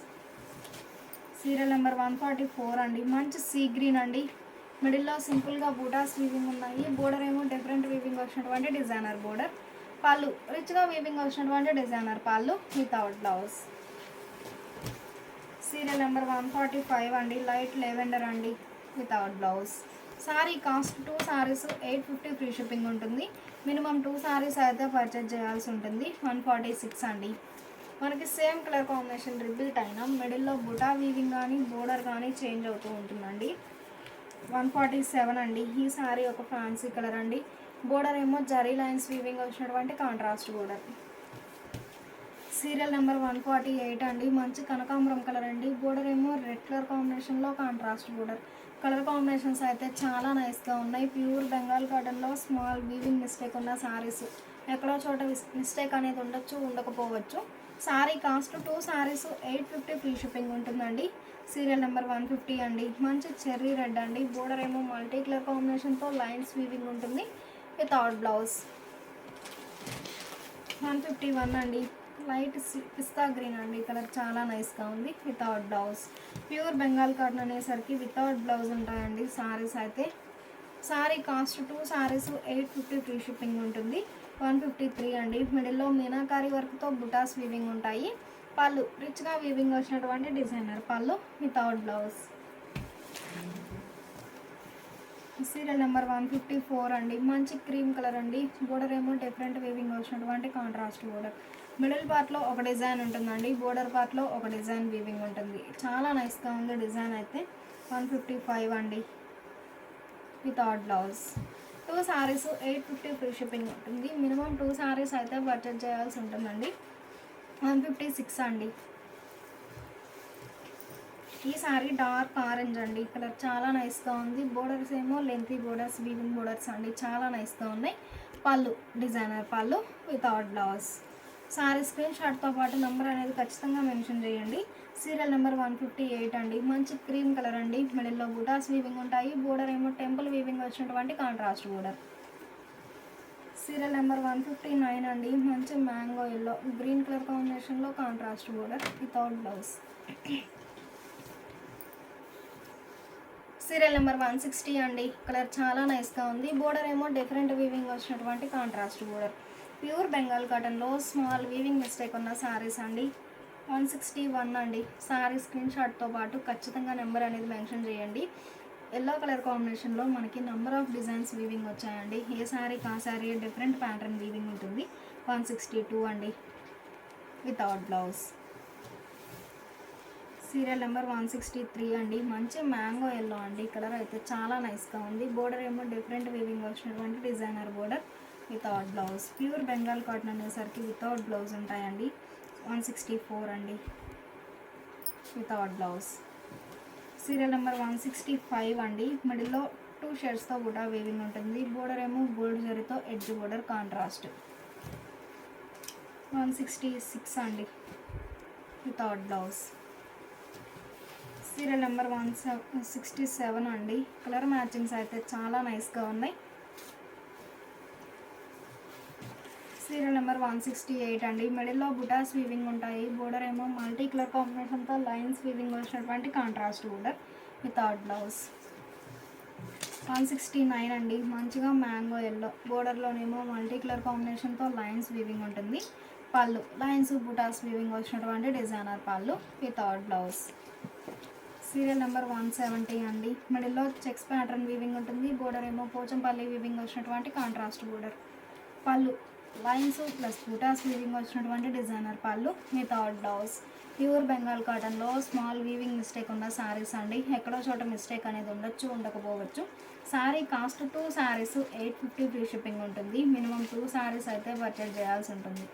A: సీరియల్ నెంబర్ 144 అండి. మంచి సీ గ్రీన్ అండి. మిడిల్లో సింపుల్గా బూటాస్ వీవింగ్ ఉన్నాయి. బోర్డర్ ఏమో డిఫరెంట్ వీవింగ్ వచ్చినటువంటి డిజైనర్ బోర్డర్. పళ్ళు రిచ్గా వీవింగ్ వచ్చినటువంటి డిజైనర్ పళ్ళు వితౌట్ బ్లౌజ్. సీరియల్ నెంబర్ 145 అండి. లైట్ లెవెండర్ అండి without blouse. Sorry cost 2 saris 850 free shipping ఉంటుంది. మినిమం 2 సారీస్ అయితే పర్చేజ్ చేయాల్సి ఉంటుంది. 146 అండి. మనకి సేమ్ కలర్ కాంబినేషన్ రిపీట్ అయినా మిడిల్లో బుటా వీవింగ్ కానీ బోర్డర్ కానీ చేంజ్ అవుతూ ఉంటుందండి. 147 అండి. ఈ సారీ ఒక ఫ్యాన్సీ కలర్ అండి. బోర్డర్ ఏమో జరీ లైన్స్ వీవింగ్ వచ్చినటువంటి కాంట్రాస్ట్ బోర్డర్. సీరియల్ నెంబర్ 148 అండి. మంచి కనకాంబరం కలర్ అండి. బోర్డర్ ఏమో రెడ్ కలర్ కాంబినేషన్లో కాంట్రాస్ట్ బోర్డర్. కలర్ కాంబినేషన్స్ అయితే చాలా నైస్గా ఉన్నాయి. ప్యూర్ బెంగాల్ కాటన్లో స్మాల్ వీవింగ్ మిస్టేక్ ఉన్న శారీస్. ఎక్కడో చోట మిస్టేక్ అనేది ఉండొచ్చు, ఉండకపోవచ్చు. Sorry cost 2 saris 850 free shipping ఉంటుందండి. సీరియల్ నెంబర్ 150 అండి. మంచి చెర్రీ రెడ్ అండి. బోర్డర్ ఏమో మల్టీ కలర్ కాంబినేషన్తో లైన్స్ వీవింగ్ ఉంటుంది వితౌట్ బ్లౌజ్. 151 అండి. లైట్ పిస్తా గ్రీన్ అండి. కలర్ చాలా నైస్గా ఉంది without blouse. Pure Bengal cotton అనేసరికి వితౌట్ బ్లౌజ్ ఉంటాయండి సారీస్ అయితే. Sorry cost 2 saris 850 free shipping ఉంటుంది. 153 అండి. మిడిల్లో మీనాకారి వర్క్తో బుటాస్ వీవింగ్ ఉంటాయి. పళ్ళు రిచ్గా వీవింగ్ వచ్చినటువంటి డిజైనర్ పళ్ళు వితౌట్ బ్లౌజ్. సీరియల్ నెంబర్ 154 అండి. మంచి క్రీమ్ కలర్ అండి. బోర్డర్ ఏమో డిఫరెంట్ వీవింగ్ వచ్చినటువంటి కాంట్రాస్ట్ బోర్డర్. మిడిల్ పార్ట్లో ఒక డిజైన్ ఉంటుందండి. బోర్డర్ పార్ట్లో ఒక డిజైన్ వీవింగ్ ఉంటుంది. చాలా నైస్గా ఉంది డిజైన్ అయితే. 155 అండి without blouse. 2 saris 850 free shipping ఉంటుంది. మినిమం 2 సారీస్ అయితే పర్చేజ్ చేయాల్సి ఉంటుందండి. 156 అండి. ఈ సారీ డార్క్ ఆరెంజ్ అండి. కలర్ చాలా నైస్గా ఉంది. బోర్డర్స్ ఏమో లెంతీ బోర్డర్స్, వీవింగ్ బోర్డర్స్ అండి. చాలా నైస్గా ఉన్నాయి. పళ్ళు డిజైనర్ పళ్ళు వితౌట్ బ్లౌజ్. సారీ స్క్రీన్ షాట్తో పాటు నెంబర్ అనేది ఖచ్చితంగా మెన్షన్ చేయండి. సీరియల్ నెంబర్ 158 అండి. మంచి క్రీమ్ కలర్ అండి. మిడిల్లో బుటాస్ వీవింగ్ ఉంటాయి. బోర్డర్ ఏమో టెంపుల్ వీవింగ్ వచ్చినటువంటి కాంట్రాస్ట్ బోర్డర్. సీరియల్ నెంబర్ 159 అండి. మంచి మ్యాంగో ఎల్లో గ్రీన్ కలర్ కాంబినేషన్లో contrast border without blouse. Serial number 160 అండి. కలర్ చాలా నైస్గా ఉంది. బోర్డర్ ఏమో డిఫరెంట్ వీవింగ్ వచ్చినటువంటి కాంట్రాస్ట్ బోర్డర్. ప్యూర్ బెంగాల్ కాటన్లో స్మాల్ వీవింగ్ మిస్టేక్ ఉన్న సారీస్ అండి. 161 అండి. సారీ స్క్రీన్ షాట్తో పాటు ఖచ్చితంగా నెంబర్ అనేది మెన్షన్ చేయండి. ఎల్లో కలర్ కాంబినేషన్లో మనకి నెంబర్ ఆఫ్ డిజైన్స్ వీవింగ్ వచ్చాయండి. ఏ సారీ కా సారీ డిఫరెంట్ ప్యాటర్న్ వీవింగ్ ఉంటుంది. 162 అండి వితౌట్ బ్లౌజ్. సీరియల్ నెంబర్ 163 అండి. మంచి మ్యాంగో ఎల్లో అండి. కలర్ అయితే చాలా నైస్గా ఉంది. బోర్డర్ ఏమో డిఫరెంట్ వీవింగ్ వచ్చినటువంటి designer border without blouse. Pure Bengal cotton అనేసరికి వితౌట్ బ్లౌజ్ ఉంటాయండి. 164 అండి వితౌట్ బ్లౌజ్. సీరియల్ నెంబర్ 165 అండి. మిడిల్లో 2 షేడ్స్తో బుటా వీవింగ్ ఉంటుంది. బోర్డర్ ఏమో గోల్డ్ జరీతో ఎడ్జ్ బోర్డర్ కాంట్రాస్ట్. 166 అండి వితౌట్ బ్లౌజ్. సీరియల్ నెంబర్ 167 అండి. కలర్ మ్యాచింగ్స్ అయితే చాలా నైస్గా ఉన్నాయి. సీరియల్ నెంబర్ 168 అండి. మిడిల్లో బుటాస్ వీవింగ్ ఉంటాయి. బోర్డర్ ఏమో మల్టీ కలర్ కాంబినేషన్తో లైన్స్ వీవింగ్ వచ్చినటువంటి కాంట్రాస్ట్ బోర్డర్ వితౌట్ బ్లౌజ్. 169 అండి. మంచిగా మ్యాంగో ఎల్లో బోర్డర్లోనేమో మల్టీ కలర్ కాంబినేషన్తో లైన్స్ వీవింగ్ ఉంటుంది. పళ్ళు లైన్స్ బుటాస్ వీవింగ్ వచ్చినటువంటి డిజైనర్ పళ్ళు వితౌట్ బ్లౌజ్. సీరియల్ నెంబర్ 170 అండి. మిడిల్లో చెక్స్ ప్యాటర్న్ వీవింగ్ ఉంటుంది. బోర్డర్ ఏమో పోచంపల్లి వీవింగ్ వచ్చినటువంటి కాంట్రాస్ట్ బోర్డర్. పళ్ళు లైన్స్ ప్లస్ బుటాస్ వీవింగ్ వచ్చినటువంటి డిజైనర్ పళ్ళు వితౌట్ బ్లౌజ్. ప్యూర్ బెంగాల్ కాటన్లో స్మాల్ వీవింగ్ మిస్టేక్ ఉన్న శారీస్ అండి. ఎక్కడో చోట మిస్టేక్ అనేది ఉండొచ్చు, ఉండకపోవచ్చు. Sari cost 2 saris 850 free shipping ఉంటుంది. మినిమం 2 శారీస్ అయితే పర్చేజ్ చేయాల్సి ఉంటుంది.